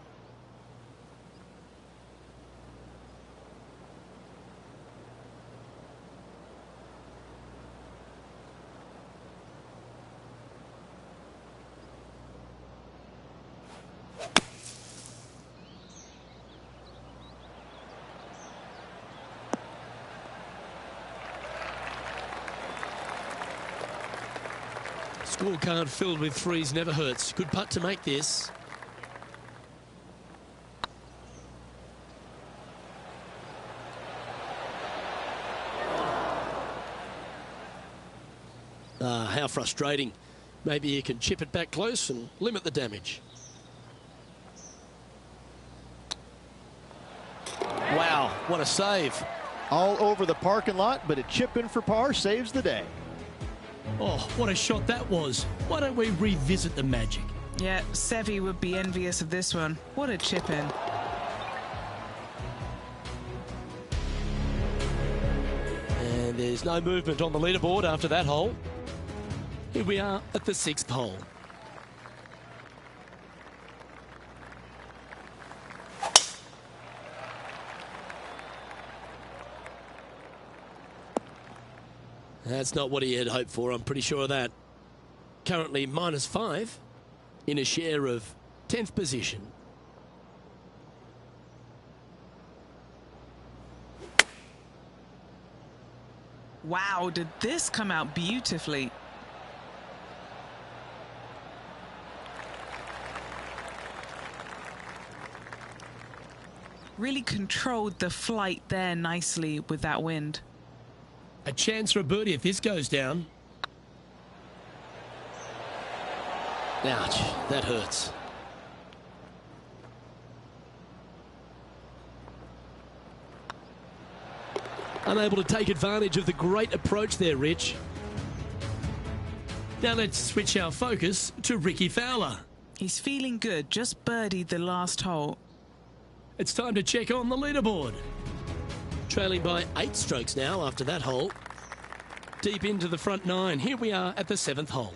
Scorecard filled with threes never hurts. Good putt to make this. How frustrating. Maybe you can chip it back close and limit the damage. Wow, what a save. All over the parking lot, but a chip in for par saves the day. Oh, what a shot that was. Why don't we revisit the magic? Yeah, Seve would be envious of this one. What a chip in. And there's no movement on the leaderboard after that hole. Here we are at the 6th hole. That's not what he had hoped for, I'm pretty sure of that. Currently -5 in a share of 10th position. Wow, did this come out beautifully? Really controlled the flight there nicely with that wind. A chance for a birdie if this goes down. Ouch, that hurts. Unable to take advantage of the great approach there, Rich. Now let's switch our focus to Rickie Fowler. He's feeling good, just birdied the last hole. It's time to check on the leaderboard. Trailing by 8 strokes now after that hole. Deep into the front 9. Here we are at the 7th hole.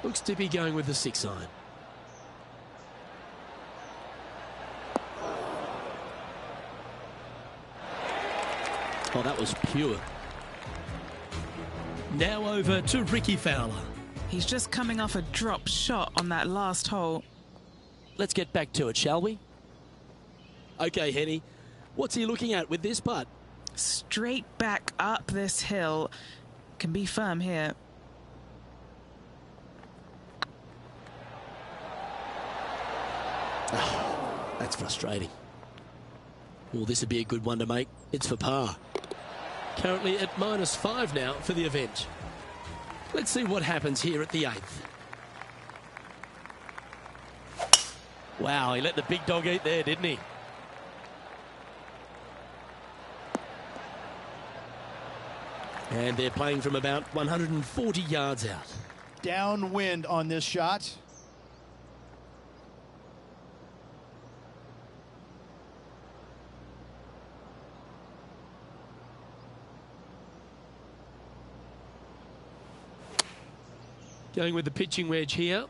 Looks to be going with the 6 iron. Oh, that was pure. Now over to Rickie Fowler. He's just coming off a drop shot on that last hole. Let's get back to it, shall we? Okay, Henny. What's he looking at with this putt? Straight back up this hill. Can be firm here. Oh, that's frustrating. Well, this would be a good one to make. It's for par. Currently at -5 now for the event. Let's see what happens here at the 8th. Wow, he let the big dog eat there, didn't he? And they're playing from about 140 yards out. Downwind on this shot. Going with the pitching wedge here.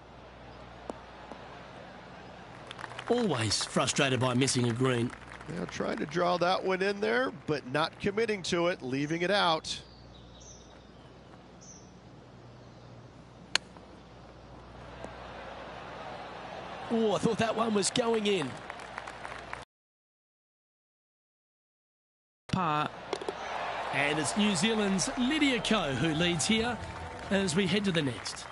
Always frustrated by missing a green. Now trying to draw that one in there, but not committing to it, leaving it out. Oh, I thought that one was going in. Par. And it's New Zealand's Lydia Ko who leads here as we head to the next.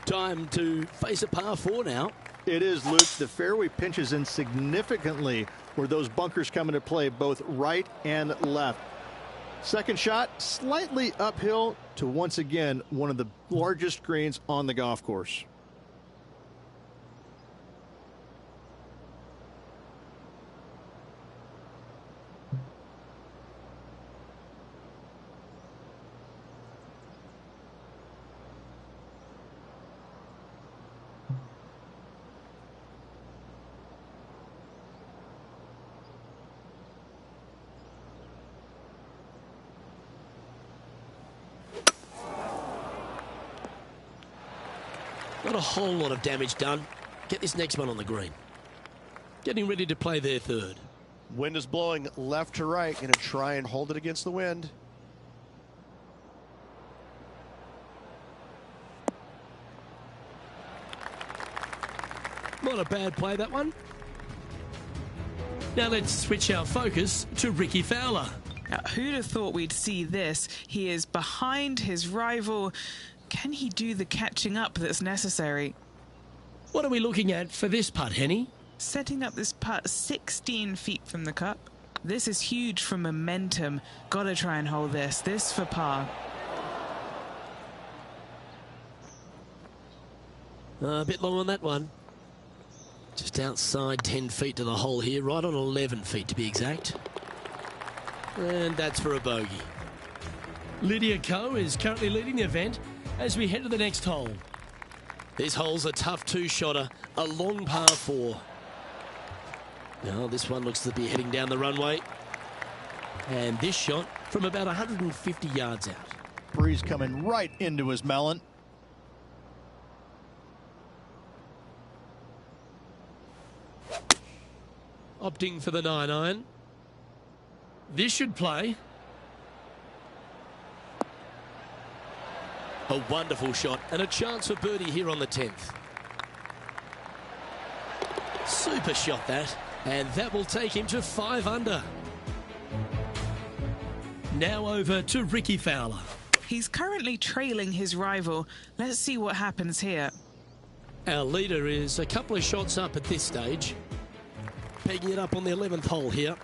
Time to face a par 4 now. It is, Luke. The fairway pinches in significantly where those bunkers come into play, both right and left. Second shot, slightly uphill to once again one of the largest greens on the golf course. Not a whole lot of damage done. Get this next one on the green. Getting ready to play their third. Wind is blowing left to right. Going to try and hold it against the wind. Not a bad play, that one. Now let's switch our focus to Rickie Fowler. Now, who'd have thought we'd see this? He is behind his rival. Can he do the catching up that's necessary? What are we looking at for this putt, Henny? Setting up this putt 16 feet from the cup. This is huge for momentum. Gotta try and hold this. This for par. A bit long on that one. Just outside 10 feet to the hole here, right on 11 feet to be exact. And that's for a bogey. Lydia Ko is currently leading the event as we head to the next hole. This hole's a tough two-shotter, a long par 4. Now this one looks to be heading down the runway. And this shot from about 150 yards out. Breeze coming right into his melon. Opting for the 9-iron. This should play. A wonderful shot and a chance for birdie here on the 10th. Super shot that, and that will take him to 5 under. Now over to Rickie Fowler. He's currently trailing his rival. Let's see what happens here. Our leader is a couple of shots up at this stage. Pegging it up on the 11th hole here.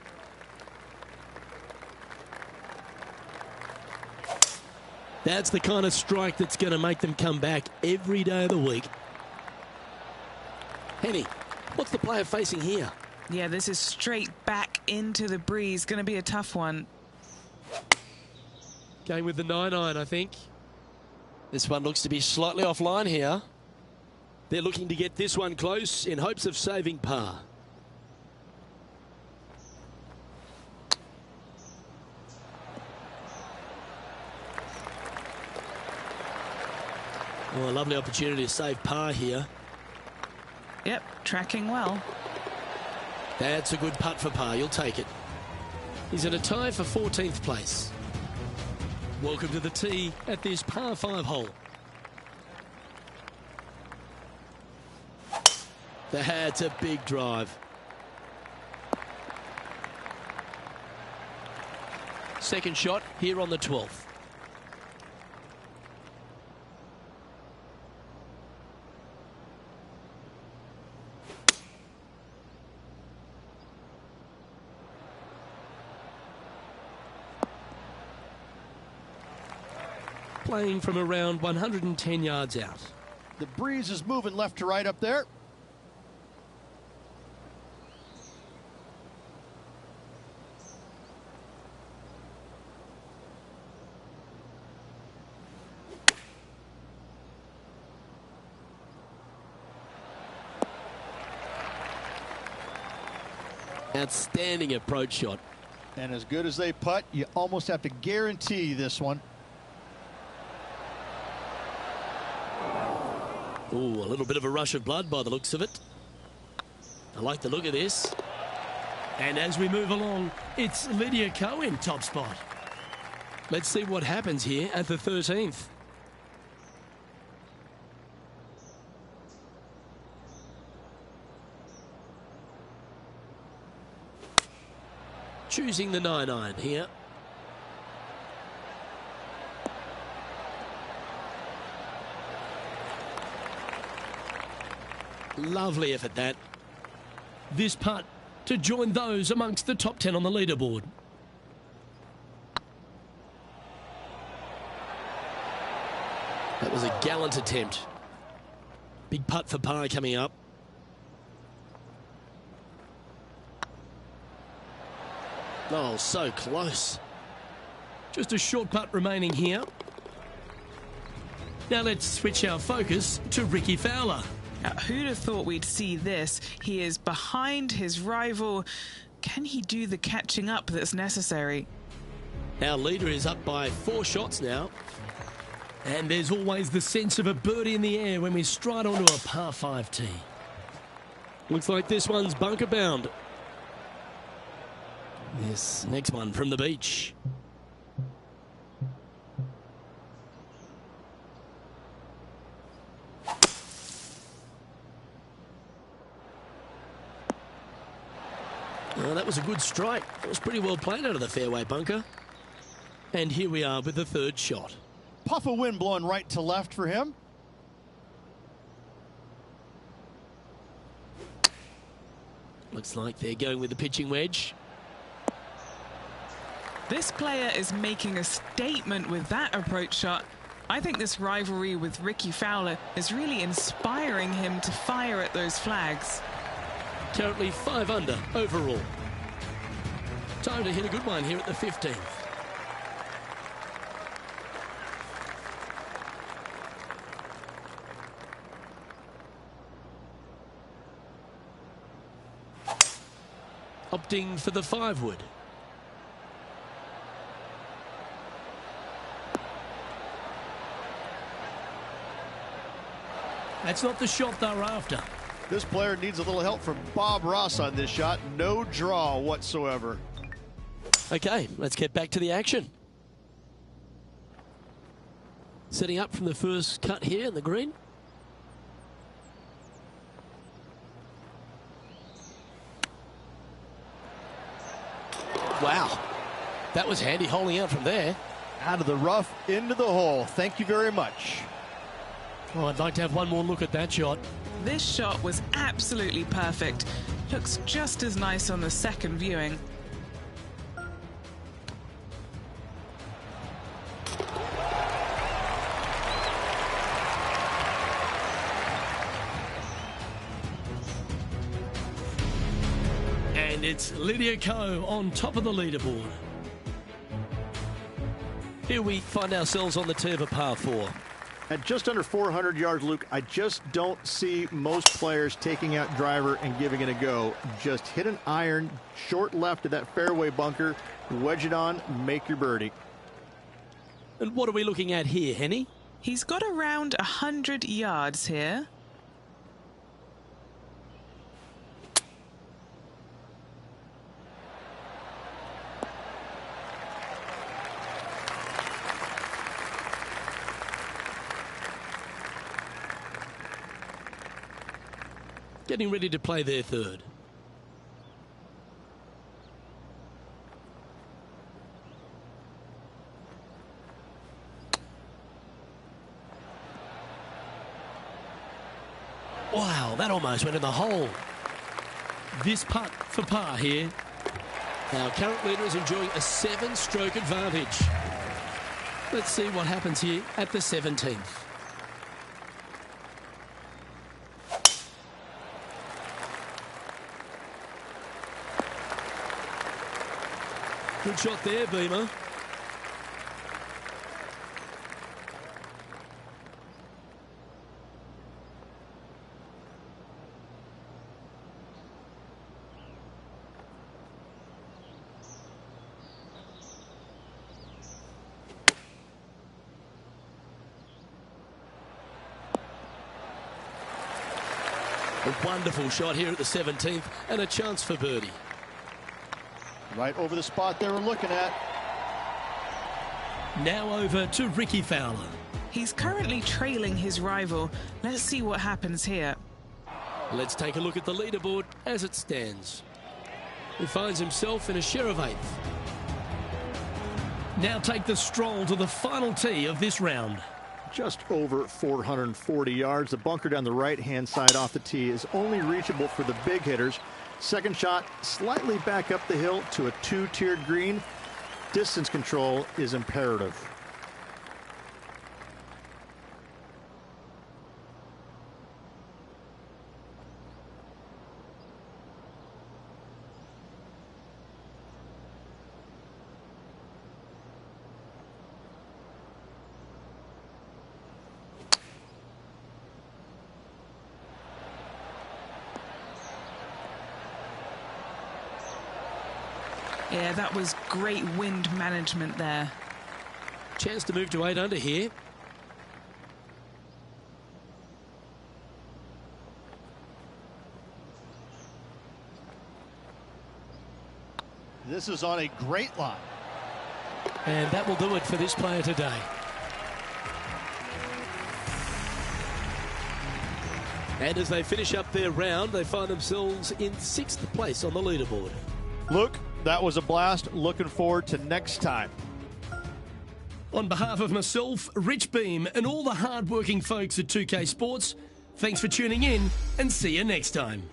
That's the kind of strike that's going to make them come back every day of the week. Henny, what's the player facing here? Yeah, this is straight back into the breeze. Going to be a tough one. Going with the 9-iron, I think. This one looks to be slightly offline here. They're looking to get this one close in hopes of saving par. Oh, a lovely opportunity to save par here. Yep, tracking well. That's a good putt for par. You'll take it. He's in a tie for 14th place. Welcome to the tee at this par 5 hole. That's a big drive. Second shot here on the 12th. Playing from around 110 yards out. The breeze is moving left to right up there. Outstanding approach shot. And as good as they putt, you almost have to guarantee this one. Ooh, a little bit of a rush of blood by the looks of it. I like the look of this. And as we move along, it's Lydia Ko in top spot. Let's see what happens here at the 13th. Choosing the 9-iron here. Lovely effort that. This putt to join those amongst the top 10 on the leaderboard. That was a gallant attempt. Big putt for par coming up. Oh, so close. Just a short putt remaining here. Now let's switch our focus to Rickie Fowler. Now, who'd have thought we'd see this? He is behind his rival. Can he do the catching up that's necessary? Our leader is up by 4 shots now. And there's always the sense of a birdie in the air when we stride onto a par 5 tee. Looks like this one's bunker bound. This next one from the beach. That was a good strike. It was pretty well played out of the fairway bunker. And here we are with the 3rd shot. Puff of wind blowing right to left for him. Looks like they're going with the pitching wedge. This player is making a statement with that approach shot. I think this rivalry with Rickie Fowler is really inspiring him to fire at those flags. Currently 5 under overall. Time to hit a good one here at the 15th. Opting for the 5-wood. That's not the shot they're after. This player needs a little help from Bob Ross on this shot. No draw whatsoever. Okay, let's get back to the action. Setting up from the first cut here in the green. Wow, that was handy holding out from there. Out of the rough, into the hole. Thank you very much. Oh, I'd like to have one more look at that shot. This shot was absolutely perfect. Looks just as nice on the second viewing. And it's Lydia Ko on top of the leaderboard. Here we find ourselves on the tee of a par 4. At just under 400 yards, Luke, I just don't see most players taking out driver and giving it a go. Just hit an iron short left of that fairway bunker, wedge it on, make your birdie. And what are we looking at here, Henny? He's got around 100 yards here. Getting ready to play their 3rd. Wow, that almost went in the hole. This putt for par here. Our current leader is enjoying a 7-stroke advantage. Let's see what happens here at the 17th. Good shot there, Beamer. A wonderful shot here at the 17th and a chance for birdie. Right over the spot they were looking at. Now over to Ricky Fowler. He's currently trailing his rival. Let's see what happens here. Let's take a look at the leaderboard as it stands. He finds himself in a share of 8th. Now take the stroll to the final tee of this round. Just over 440 yards. The bunker down the right-hand side off the tee is only reachable for the big hitters. Second shot slightly back up the hill to a 2-tiered green. Distance control is imperative. Yeah, that was great wind management there. Chance to move to 8 under here. This is on a great line. And that will do it for this player today. And as they finish up their round, they find themselves in 6th place on the leaderboard. Luke, that was a blast. Looking forward to next time. On behalf of myself, Rich Beem, and all the hard-working folks at 2K Sports, thanks for tuning in and see you next time.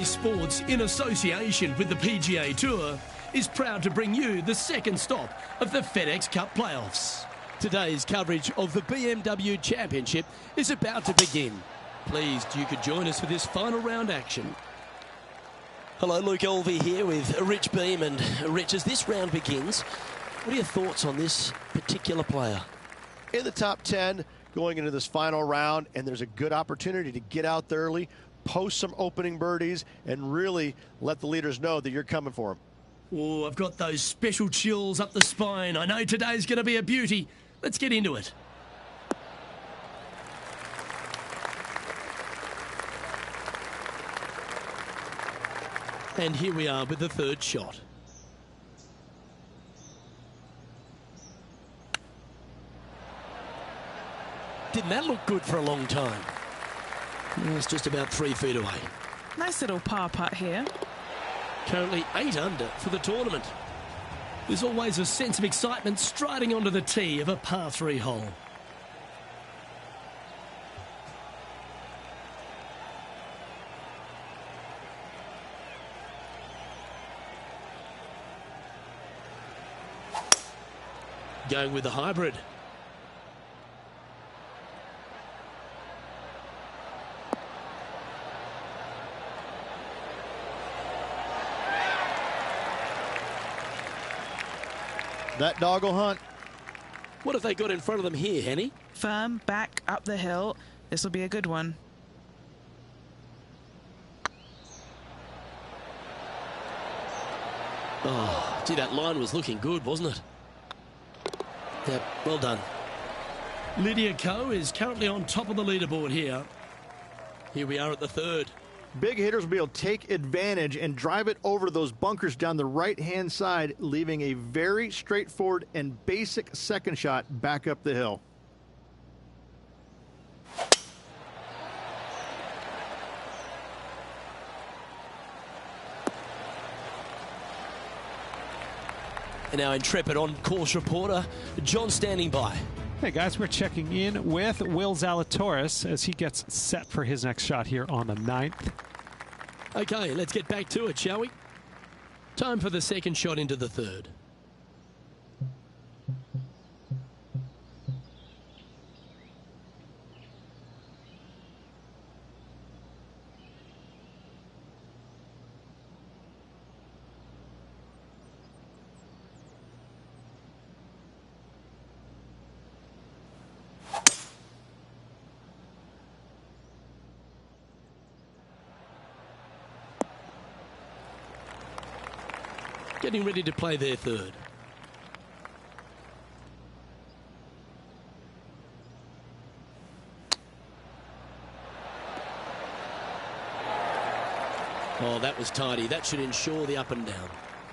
Sports, in association with the PGA Tour, is proud to bring you the second stop of the FedEx Cup playoffs. Today's coverage of the BMW Championship is about to begin. Pleased you could join us for this final round action. Hello, Luke Elvey here with Rich Beem. And Rich, as this round begins, what are your thoughts on this particular player? In the top 10 going into this final round, and there's a good opportunity to get out there early, post some opening birdies, and really let the leaders know that you're coming for them. Oh, I've got those special chills up the spine. I know today's going to be a beauty. Let's get into it. And here we are with the third shot. Didn't that look good for a long time? It's just about 3 feet away. Nice little par putt here. Currently 8 under for the tournament. There's always a sense of excitement striding onto the tee of a par 3 hole. Going with the hybrid. That dog will hunt. What have they got in front of them here, Henny? Firm back up the hill. This will be a good one. Oh, gee, that line was looking good, wasn't it? Yeah, well done. Lydia Ko is currently on top of the leaderboard here. Here we are at the third. Big hitters will be able to take advantage and drive it over those bunkers down the right-hand side, leaving a very straightforward and basic second shot back up the hill. And our intrepid on-course reporter, John, standing by. Hey guys, we're checking in with Will Zalatoris as he gets set for his next shot here on the 9th. Okay, let's get back to it, shall we? Time for the second shot into the third. Getting ready to play their third. Oh, that was tidy. That should ensure the up and down.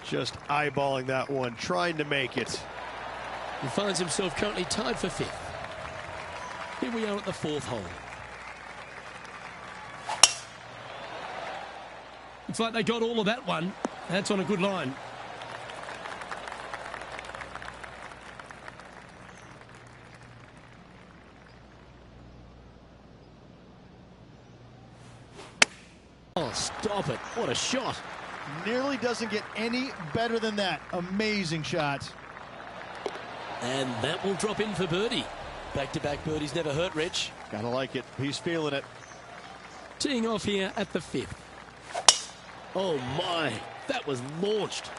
Just eyeballing that one, trying to make it. He finds himself currently tied for fifth. Here we are at the fourth hole. Looks like they got all of that one. That's on a good line. Oh, stop it. What a shot. Nearly doesn't get any better than that. Amazing shot. And that will drop in for birdie. Back-to-back birdies never hurt, Rich. Gotta like it. He's feeling it. Teeing off here at the fifth. Oh my, that was launched.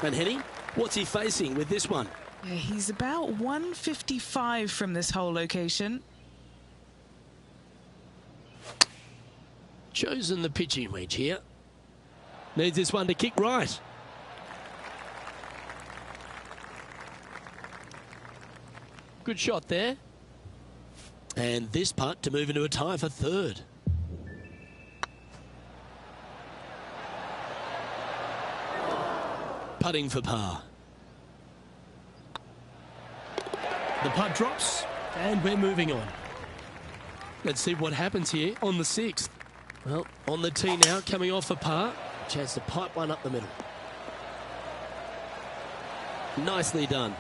And Henny, what's he facing with this one? Yeah, he's about 155 from this hole location. Chosen the pitching wedge here. Needs this one to kick right. Good shot there. And this putt to move into a tie for third. Putting for par. The putt drops and we're moving on. Let's see what happens here on the sixth. Well, on the tee now, coming off for par. Chance to pipe one up the middle. Nicely done.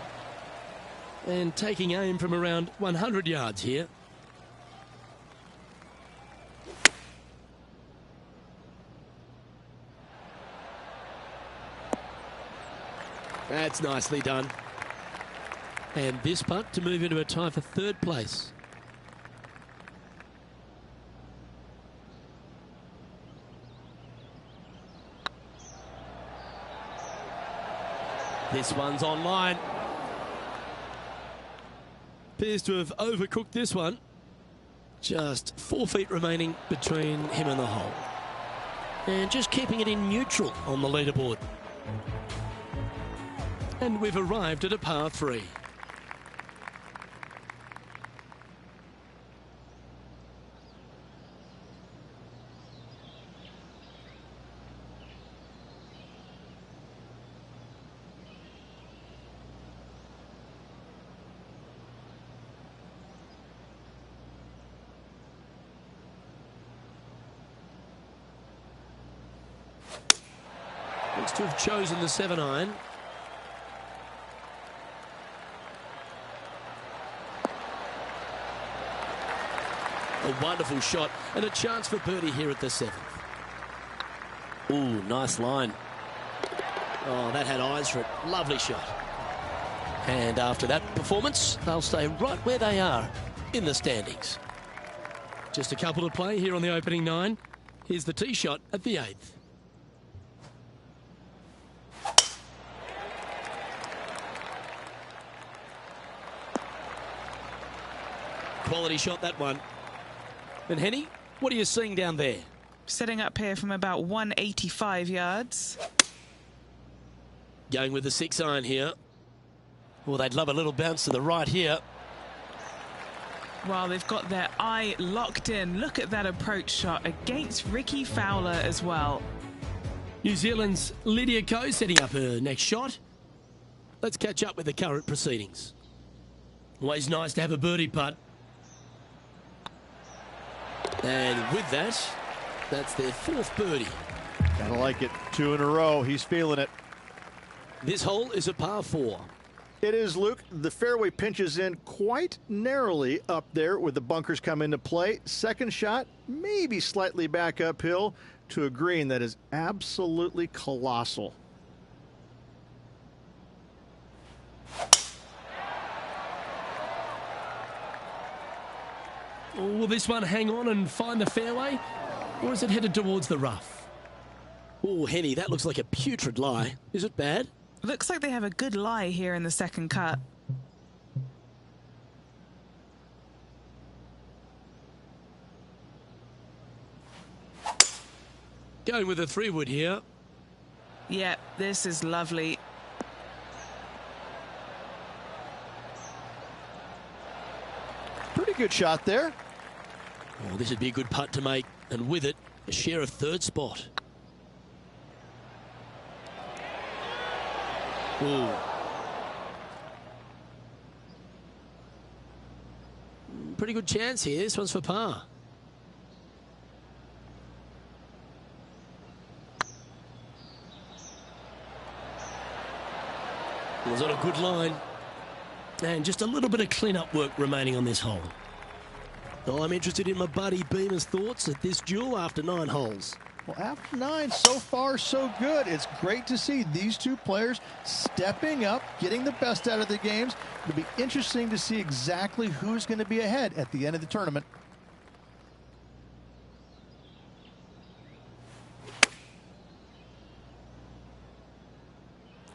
And taking aim from around 100 yards here. That's nicely done. And this putt to move into a tie for third place. This one's online. Appears to have overcooked this one. Just 4 feet remaining between him and the hole. And just keeping it in neutral on the leaderboard. And we've arrived at a par 3. Looks to have chosen the 7-iron. A wonderful shot and a chance for birdie here at the 7th. Ooh, nice line. Oh, that had eyes for it. Lovely shot. And after that performance, they'll stay right where they are in the standings. Just a couple to play here on the opening 9. Here's the tee shot at the 8th. Quality shot, that one. And Henny, what are you seeing down there? Setting up here from about 185 yards. Going with the 6-iron here. Well, they'd love a little bounce to the right here. While they've got their eye locked in. Look at that approach shot against Ricky Fowler as well. New Zealand's Lydia Ko setting up her next shot. Let's catch up with the current proceedings. Always nice to have a birdie putt. And with that, that's their 4th birdie. Gotta like it. 2 in a row. He's feeling it. This hole is a par 4. It is, Luke. The fairway pinches in quite narrowly up there with the bunkers come into play. Second shot, maybe slightly back uphill to a green that is absolutely colossal. Will this one hang on and find the fairway? Or is it headed towards the rough? Oh, Henny, that looks like a putrid lie. Is it bad? Looks like they have a good lie here in the second cut. Going with a 3-wood here. Yep, this is lovely. Pretty good shot there. Oh, this would be a good putt to make, and with it, a share of third spot. Ooh. Pretty good chance here. This one's for par. It was on a good line. And just a little bit of clean-up work remaining on this hole. Oh, I'm interested in my buddy Beamer's thoughts at this duel after 9 holes. Well, after 9, so far so good. It's great to see these two players stepping up, getting the best out of the games. It'll be interesting to see exactly who's going to be ahead at the end of the tournament.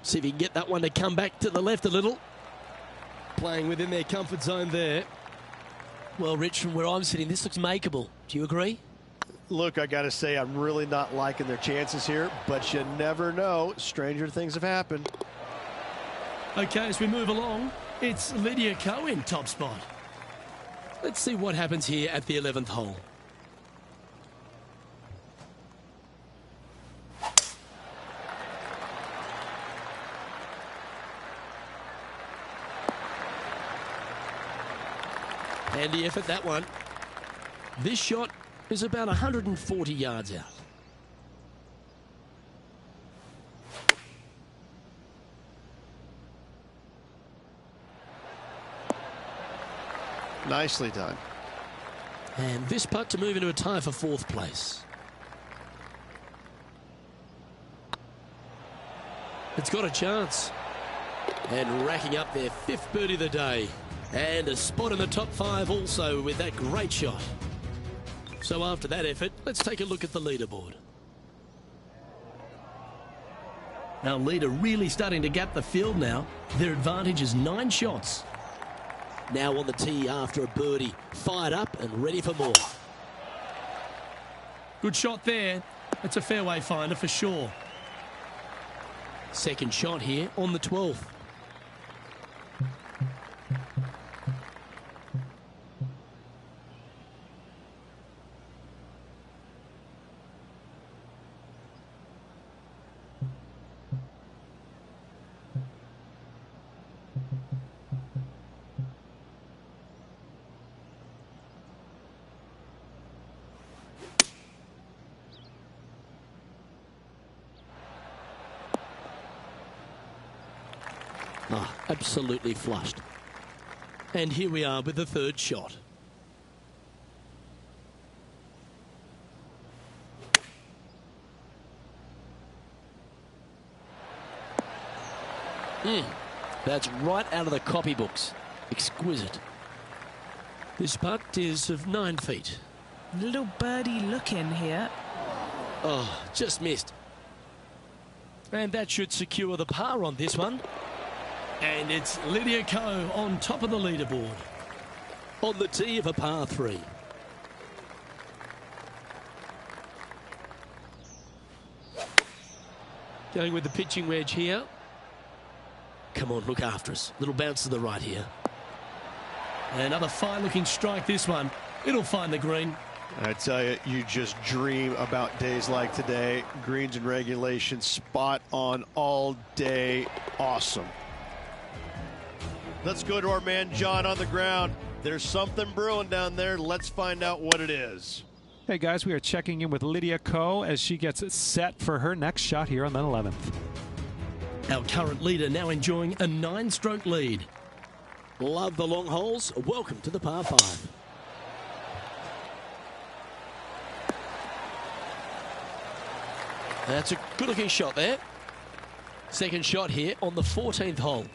See if he can get that one to come back to the left a little. Playing within their comfort zone there. Well, Rich, from where I'm sitting, this looks makeable. Do you agree? Look, I got to say, I'm really not liking their chances here, but you never know. Stranger things have happened. Okay, as we move along, it's Lydia Ko in top spot. Let's see what happens here at the 11th hole. Handy effort, that one. This shot is about 140 yards out. Nicely done. And this putt to move into a tie for 4th place. It's got a chance. And racking up their 5th birdie of the day. And a spot in the top 5 also with that great shot. So after that effort, let's take a look at the leaderboard. Our leader really starting to gap the field now. Their advantage is 9 shots. Now on the tee after a birdie. Fired up and ready for more. Good shot there. It's a fairway finder for sure. Second shot here on the 12th. Oh, absolutely flushed. And here we are with the 3rd shot. That's right out of the copybooks. Exquisite. This putt is of 9 feet. Little birdie looking here. Oh, just missed. And that should secure the par on this one. And it's Lydia Ko on top of the leaderboard. On the tee of a par 3. Going with the pitching wedge here. Come on, look after us. Little bounce to the right here. Another fine-looking strike, this one. It'll find the green. I tell you, you just dream about days like today. Greens and regulation, spot on all day. Awesome. Let's go to our man John on the ground. There's something brewing down there. Let's find out what it is. Hey guys, we are checking in with Lydia Ko as she gets set for her next shot here on the 11th. Our current leader now enjoying a 9-stroke lead. Love the long holes. Welcome to the par 5. That's a good-looking shot there. Second shot here on the 14th hole.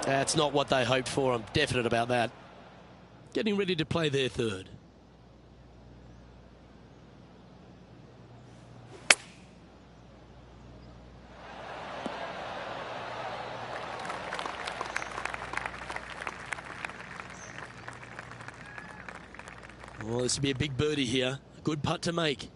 That's not what they hoped for. I'm definite about that. Getting ready to play their third. Well, this will be a big birdie here. A good putt to make.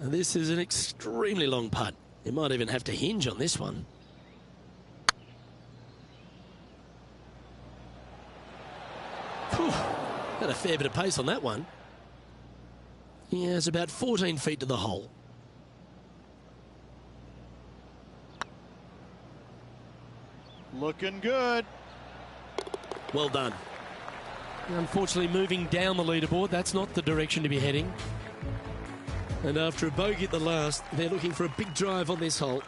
And this is an extremely long putt. You might even have to hinge on this one. Whew, got a fair bit of pace on that one. Yeah, it's about 14 feet to the hole. Looking good. Well done. Unfortunately, moving down the leaderboard, that's not the direction to be heading. And after a bogey at the last, they're looking for a big drive on this hole.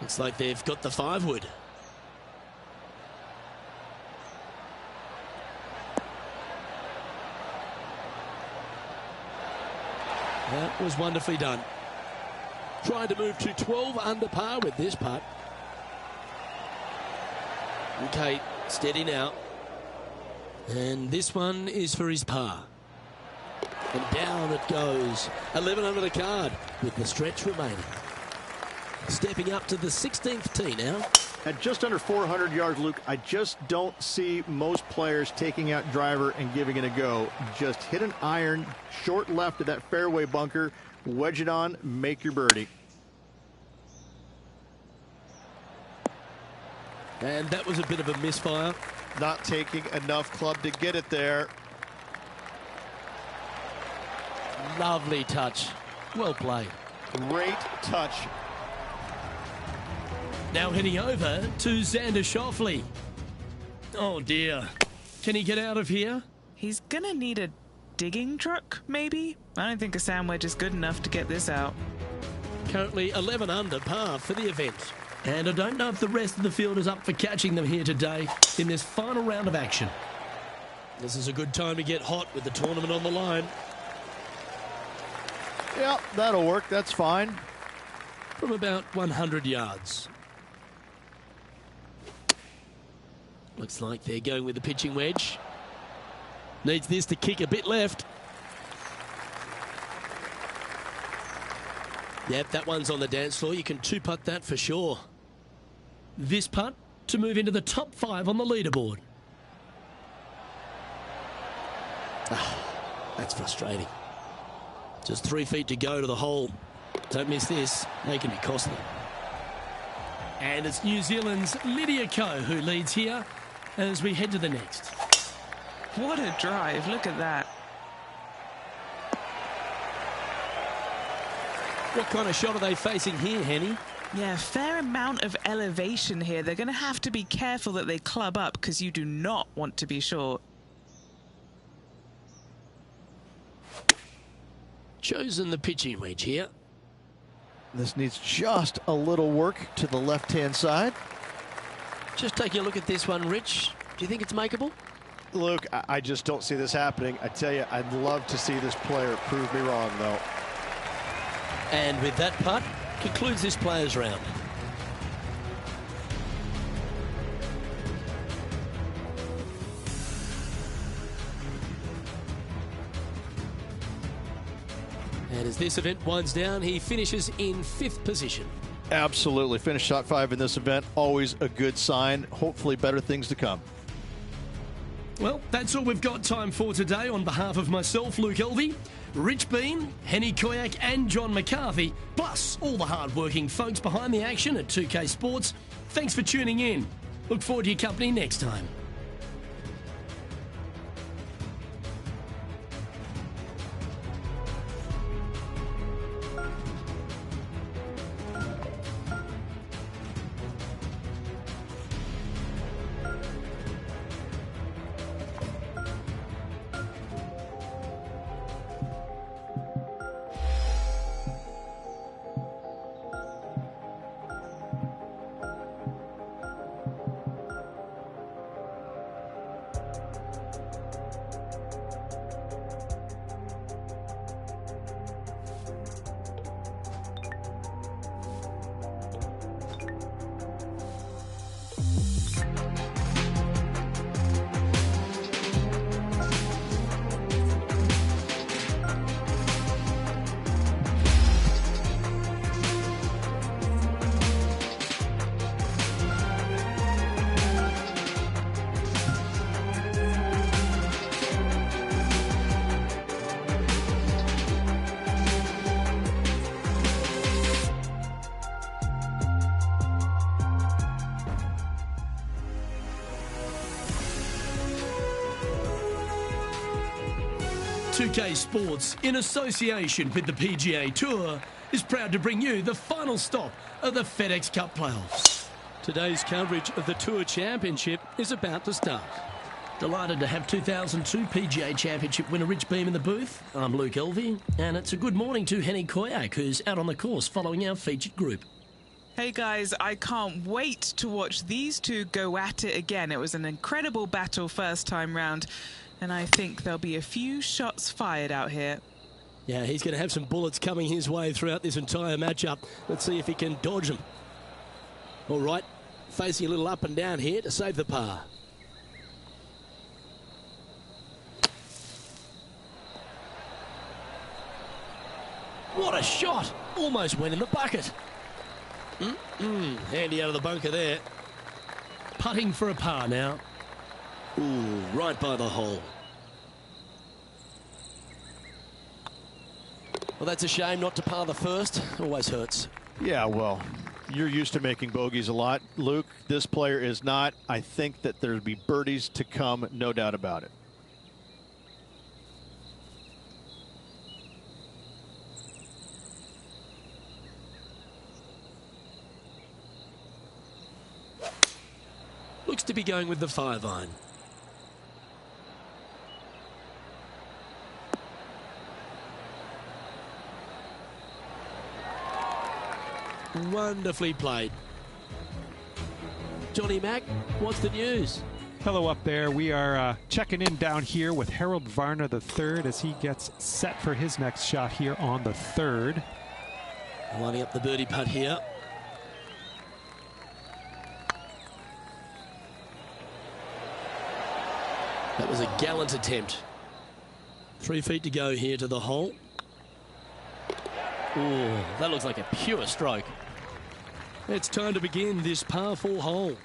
Looks like they've got the 5-wood. That was wonderfully done. Trying to move to 12 under par with this putt. Okay, steady now. And this one is for his par. And down it goes. 11 under the card with the stretch remaining. Stepping up to the 16th tee now. At just under 400 yards, Luke, I just don't see most players taking out driver and giving it a go. Just hit an iron, short left of that fairway bunker, wedge it on, make your birdie. And that was a bit of a misfire. Not taking enough club to get it there. Lovely touch. Well played. Great touch. Now heading over to Xander Schauffele. Oh dear. Can he get out of here? He's gonna need a digging truck, maybe? I don't think a sand wedge is good enough to get this out. Currently 11 under par for the event. And I don't know if the rest of the field is up for catching them here today in this final round of action. This is a good time to get hot with the tournament on the line. Yeah, that'll work. That's fine. From about 100 yards. Looks like they're going with the pitching wedge. Needs this to kick a bit left. Yep, that one's on the dance floor. You can two-putt that for sure. This putt to move into the top 5 on the leaderboard. That's frustrating. Just 3 feet to go to the hole. Don't miss this. They can be costly. And it's New Zealand's Lydia Ko who leads here as we head to the next. What a drive. Look at that. What kind of shot are they facing here, Henny? Yeah, fair amount of elevation here. They're going to have to be careful that they club up because you do not want to be short. Chosen the pitching wedge here. This needs just a little work to the left-hand side. Just taking a look at this one, Rich. Do you think it's makeable? Luke, I just don't see this happening. I tell you, I'd love to see this player prove me wrong, though. And with that putt, concludes this players round. And as this event winds down, he finishes in 5th position. Absolutely. Finished top 5 in this event. Always a good sign. Hopefully better things to come. Well, that's all we've got time for today. On behalf of myself, Luke Elvey, Rich Beam, Henny Koyak and John McCarthy, plus all the hard-working folks behind the action at 2K Sports, thanks for tuning in. Look forward to your company next time. .2K Sports, in association with the PGA Tour, is proud to bring you the final stop of the FedEx Cup playoffs. Today's coverage of the Tour Championship is about to start. Delighted to have 2002 PGA Championship winner Rich Beam in the booth. I'm Luke Elvey, and it's a good morning to Henny Koyak, who's out on the course following our featured group. Hey guys, I can't wait to watch these two go at it again. It was an incredible battle first time round, and I think there'll be a few shots fired out here. Yeah, he's going to have some bullets coming his way throughout this entire matchup. Let's see if he can dodge them. All right, facing a little up and down here to save the par. What a shot! Almost went in the bucket. Handy out of the bunker there. Putting for a par now. Ooh, right by the hole. Well, that's a shame not to par the first. Always hurts. Yeah, well, you're used to making bogeys a lot, Luke. This player is not. I think that there'll be birdies to come, no doubt about it. Looks to be going with the 5-iron. Wonderfully played. Johnny Mack, what's the news? Hello up there. We are checking in down here with Harold Varner III as he gets set for his next shot here on the 3rd. Lining up the birdie putt here. That was a gallant attempt. 3 feet to go here to the hole. Ooh, that looks like a pure stroke. It's time to begin this par 4 hole.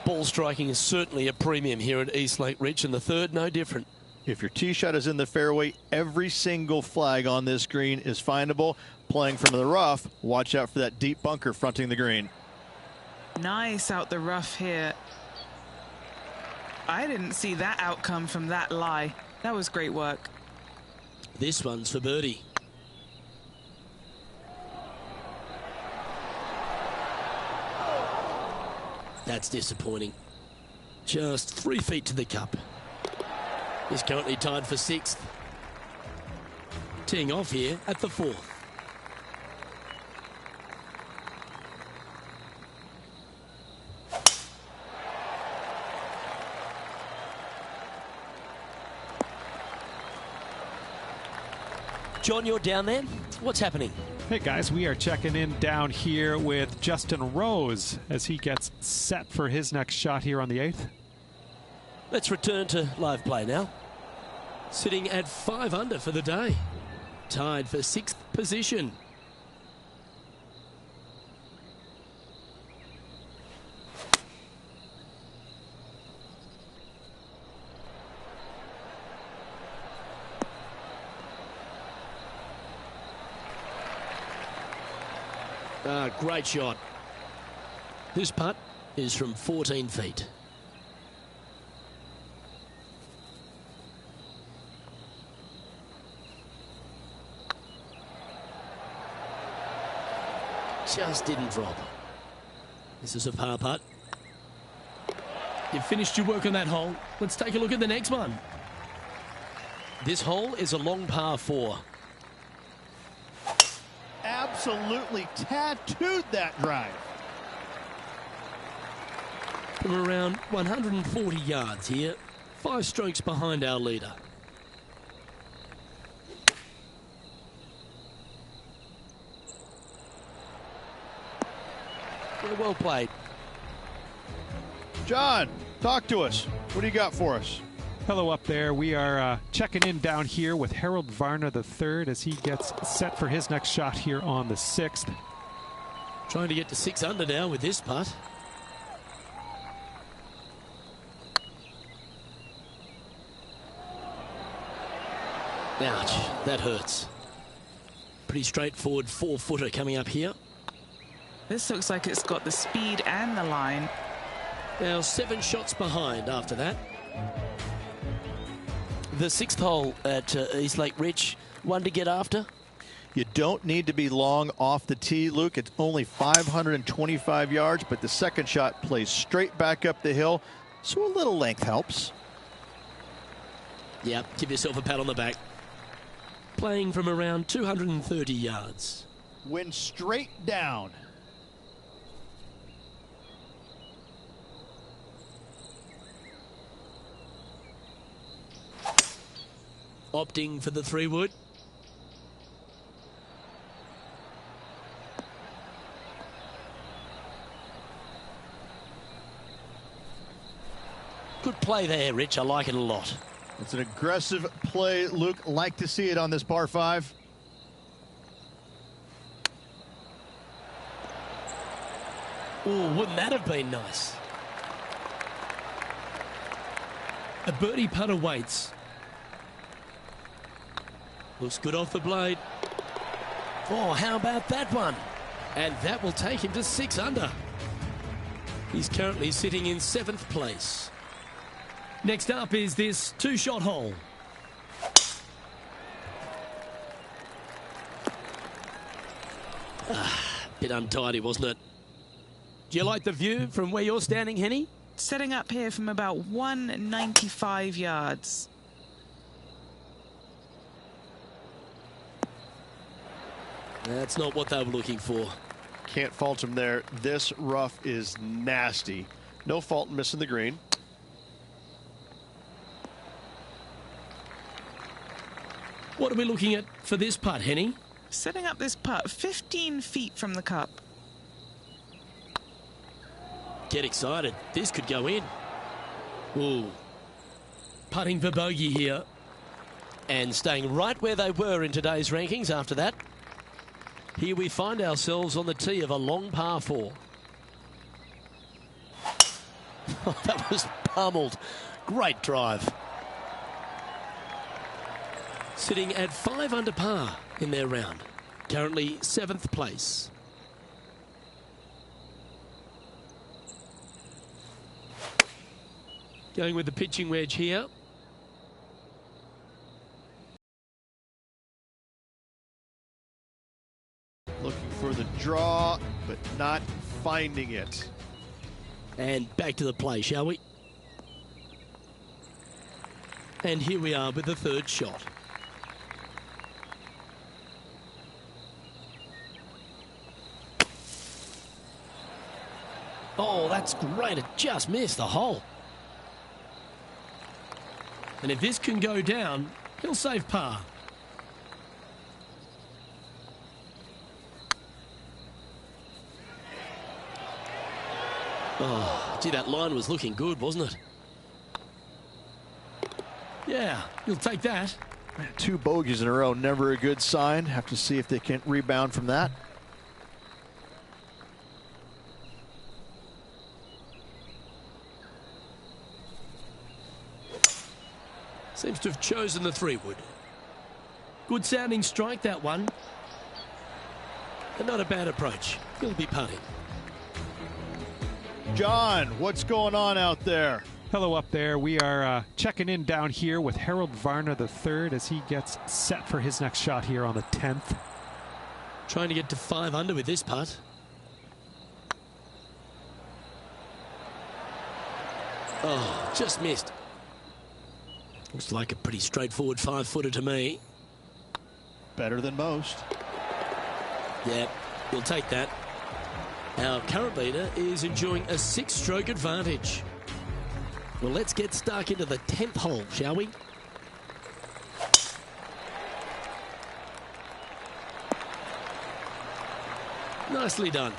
Ball striking is certainly a premium here at East Lake Rich, and the 3rd no different. If your tee shot is in the fairway, every single flag on this green is findable. Playing from the rough, watch out for that deep bunker fronting the green. Nice out the rough here. I didn't see that outcome from that lie. That was great work. This one's for birdie. That's disappointing. Just 3 feet to the cup. He's currently tied for 6th. Teeing off here at the 4th. John, you're down there. What's happening? Hey guys, we are checking in down here with Justin Rose as he gets set for his next shot here on the 8th. Let's return to live play now. Sitting at 5 under for the day. Tied for 6th position. Great shot. This putt is from 14 feet. Just didn't drop. This is a par putt. You've finished your work on that hole. Let's take a look at the next one. This hole is a long par 4. Absolutely tattooed that drive. From around 140 yards here, 5 strokes behind our leader. Yeah, well played. John, talk to us. What do you got for us? Hello up there. We are checking in down here with Harold Varner III as he gets set for his next shot here on the 6th. Trying to get to 6 under now with this putt. Ouch, that hurts. Pretty straightforward 4-footer coming up here. This looks like it's got the speed and the line. Now 7 shots behind after that. The 6th hole at East Lake Rich, one to get after. You don't need to be long off the tee, Luke. It's only 525 yards, but the second shot plays straight back up the hill, so a little length helps. Yep, give yourself a pat on the back. Playing from around 230 yards. Went straight down. Opting for the 3-wood. Good play there, Rich. I like it a lot. It's an aggressive play, Luke. Like to see it on this par 5. Oh, wouldn't that have been nice? A birdie putt awaits. Looks good off the blade. Oh, how about that one? And that will take him to 6 under. He's currently sitting in 7th place. Next up is this 2-shot hole. Bit untidy, wasn't it? Do you like the view from where you're standing, Henny? Setting up here from about 195 yards. That's not what they were looking for. Can't fault him there. This rough is nasty. No fault in missing the green. What are we looking at for this putt, Henny? Setting up this putt 15 feet from the cup. Get excited. This could go in. Ooh. Putting for bogey here. And staying right where they were in today's rankings after that. Here we find ourselves on the tee of a long par 4. Oh, that was pummeled. Great drive. Sitting at 5 under par in their round. Currently 7th place. Going with the pitching wedge here. Looking for the draw, but not finding it. And back to the play, shall we? And here we are with the 3rd shot. Oh, that's great. It just missed the hole. And if this can go down, he'll save par. Oh, gee, that line was looking good, wasn't it? Yeah, you'll take that. 2 bogeys in a row, never a good sign. Have to see if they can rebound from that. Seems to have chosen the 3-wood. Good sounding strike, that one. And not a bad approach. He'll be putting. John, what's going on out there? Hello up there. We are checking in down here with Harold Varner III as he gets set for his next shot here on the 10th. Trying to get to 5 under with this putt. Oh, just missed. Looks like a pretty straightforward 5-footer to me. Better than most. Yeah, we'll take that. Our current leader is enjoying a 6-stroke advantage. Well, let's get stuck into the 10th hole, shall we? Nicely done.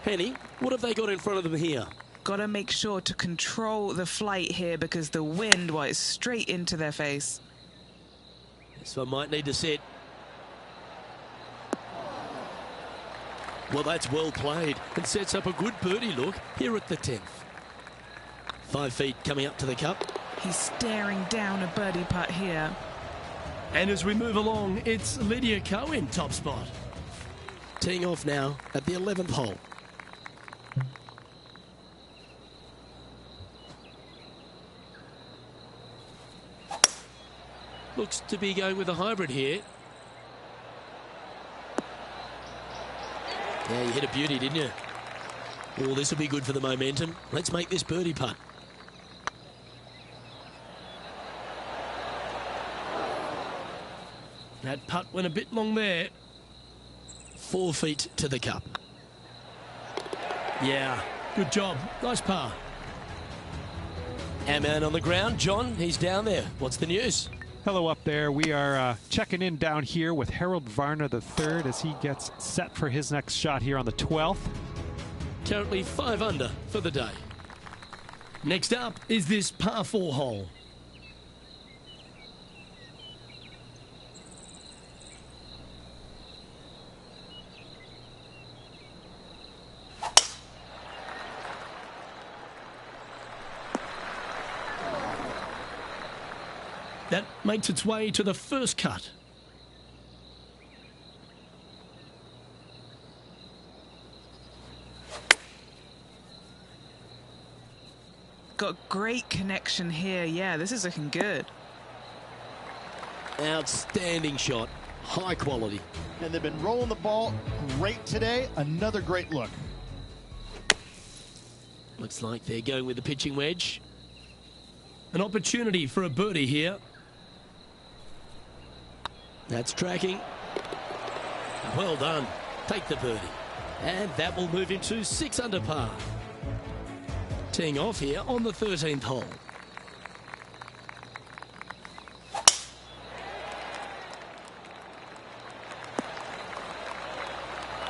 Henny, what have they got in front of them here? Got to make sure to control the flight here because the wind, well, is straight into their face. So I might need to set. Well, that's well played and sets up a good birdie look here at the 10th. 5 feet coming up to the cup. He's staring down a birdie putt here. And as we move along, it's Lydia Ko in top spot. Teeing off now at the 11th hole. Looks to be going with a hybrid here. Yeah, you hit a beauty, didn't you? Oh, this will be good for the momentum. Let's make this birdie putt. That putt went a bit long there. 4 feet to the cup. Yeah, good job. Nice par. Our man on the ground, John, he's down there. What's the news? Hello up there. We are checking in down here with Harold Varner III as he gets set for his next shot here on the 12th. Currently 5 under for the day. Next up is this par 4 hole. That makes its way to the first cut. Got great connection here. Yeah, this is looking good. Outstanding shot. High quality. And they've been rolling the ball great today. Another great look. Looks like they're going with the pitching wedge. An opportunity for a birdie here. That's tracking. Well done. Take the birdie. And that will move into 6 under par. Teeing off here on the 13th hole.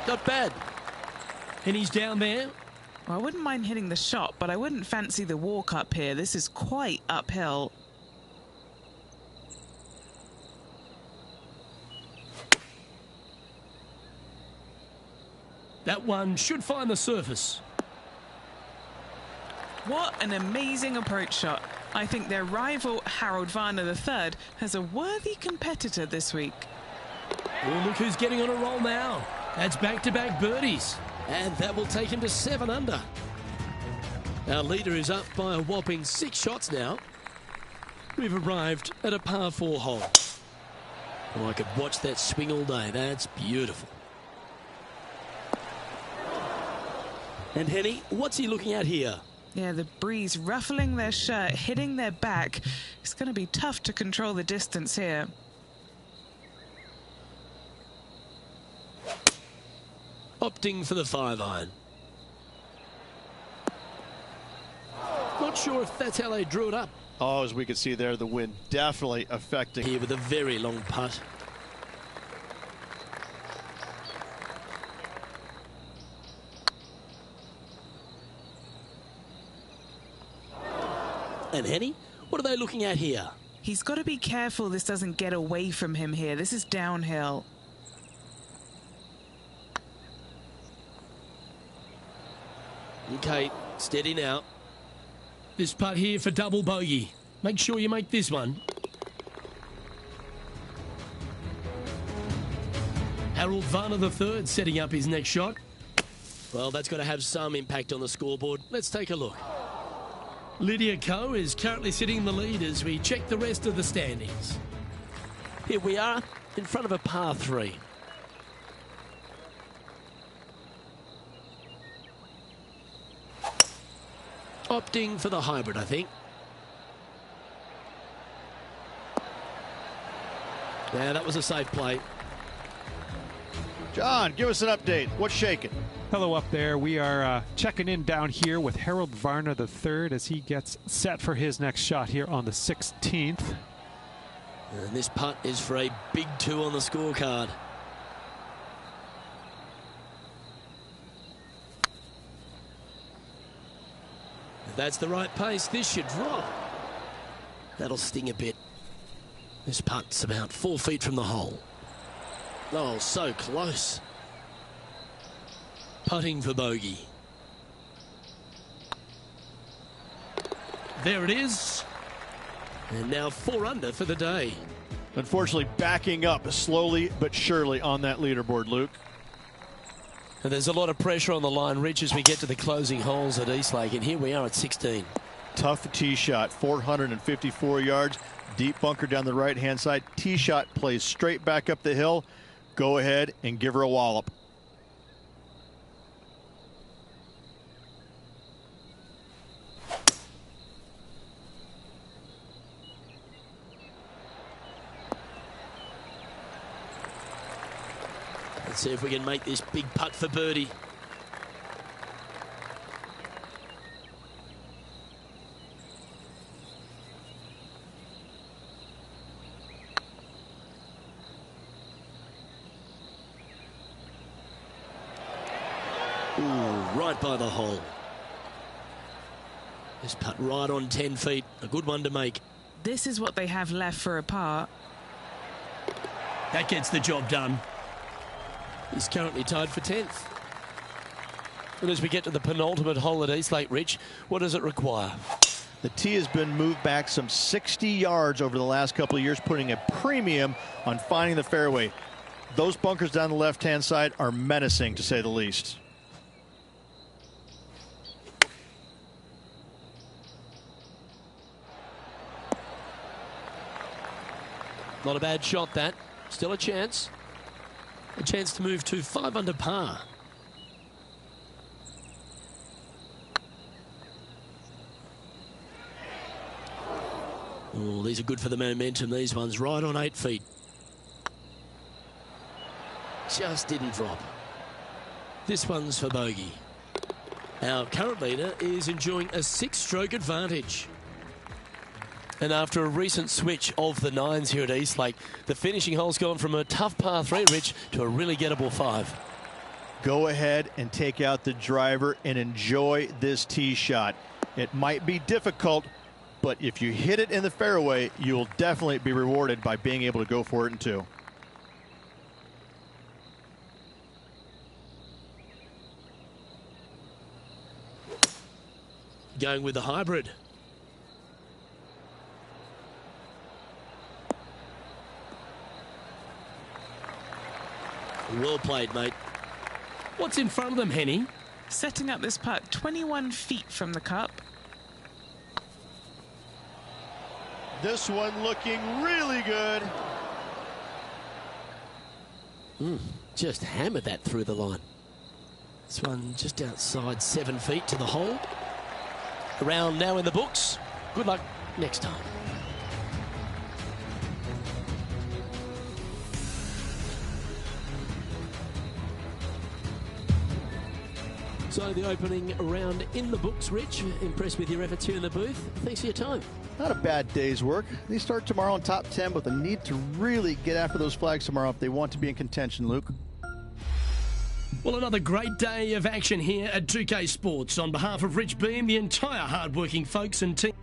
Not bad. And he's down there. Well, I wouldn't mind hitting the shot, but I wouldn't fancy the walk up here. This is quite uphill. That one should find the surface. What an amazing approach shot. I think their rival, Harold Varner III, has a worthy competitor this week. Oh, look who's getting on a roll now. That's back-to-back birdies. And that will take him to 7 under. Our leader is up by a whopping 6 shots now. We've arrived at a par 4 hole. Oh, I could watch that swing all day. That's beautiful. And Henny, what's he looking at here? Yeah, the breeze ruffling their shirt, hitting their back. It's going to be tough to control the distance here. Opting for the 5-iron. Not sure if that's how they drew it up. Oh, as we can see there, the wind definitely affecting. Here with a very long putt. And Henny, what are they looking at here? He's got to be careful this doesn't get away from him here. This is downhill. Okay, steady now. This putt here for double bogey. Make sure you make this one. Harold Varner III setting up his next shot. Well, that's going to have some impact on the scoreboard. Let's take a look. Lydia Ko is currently sitting in the lead as we check the rest of the standings. Here we are in front of a par 3. Opting for the hybrid, I think. Yeah, that was a safe play. John, give us an update. What's shaking? Hello up there. We are checking in down here with Harold Varner III as he gets set for his next shot here on the 16th. And this putt is for a big 2 on the scorecard. If that's the right pace, this should drop. That'll sting a bit. This putt's about 4 feet from the hole. Oh, so close. Putting for bogey. There it is. And now 4 under for the day. Unfortunately, backing up slowly but surely on that leaderboard, Luke. And there's a lot of pressure on the line, Rich, as we get to the closing holes at Eastlake. And here we are at 16. Tough tee shot, 454 yards. Deep bunker down the right-hand side. Tee shot plays straight back up the hill. Go ahead and give her a wallop. Let's see if we can make this big putt for birdie. Ooh, right by the hole. This putt right on 10 feet. A good one to make. This is what they have left for a par. That gets the job done. He's currently tied for 10th. And as we get to the penultimate hole at Eastlake, Rich, what does it require? The tee has been moved back some 60 yards over the last couple of years, putting a premium on finding the fairway. Those bunkers down the left-hand side are menacing, to say the least. Not a bad shot, that. Still a chance. A chance to move to 5 under par. Oh, these are good for the momentum, these ones. Right on 8 feet. Just didn't drop. This one's for bogey. Our current leader is enjoying a 6-stroke advantage. And after a recent switch of the 9s here at Eastlake, the finishing hole's gone from a tough par 3, Rich, to a really gettable 5. Go ahead and take out the driver and enjoy this tee shot. It might be difficult, but if you hit it in the fairway, you'll definitely be rewarded by being able to go for it in 2. Going with the hybrid. Well played, mate. What's in front of them, Henny? Setting up this putt 21 feet from the cup. This one looking really good. Just hammered that through the line. This one just outside 7 feet to the hole. A round now in the books. Good luck next time. So the opening round in the books, Rich. Impressed with your efforts here in the booth. Thanks for your time. Not a bad day's work. They start tomorrow in top 10, but they need to really get after those flags tomorrow if they want to be in contention, Luke. Well, another great day of action here at 2K Sports. On behalf of Rich Beem, the entire hard-working folks and team.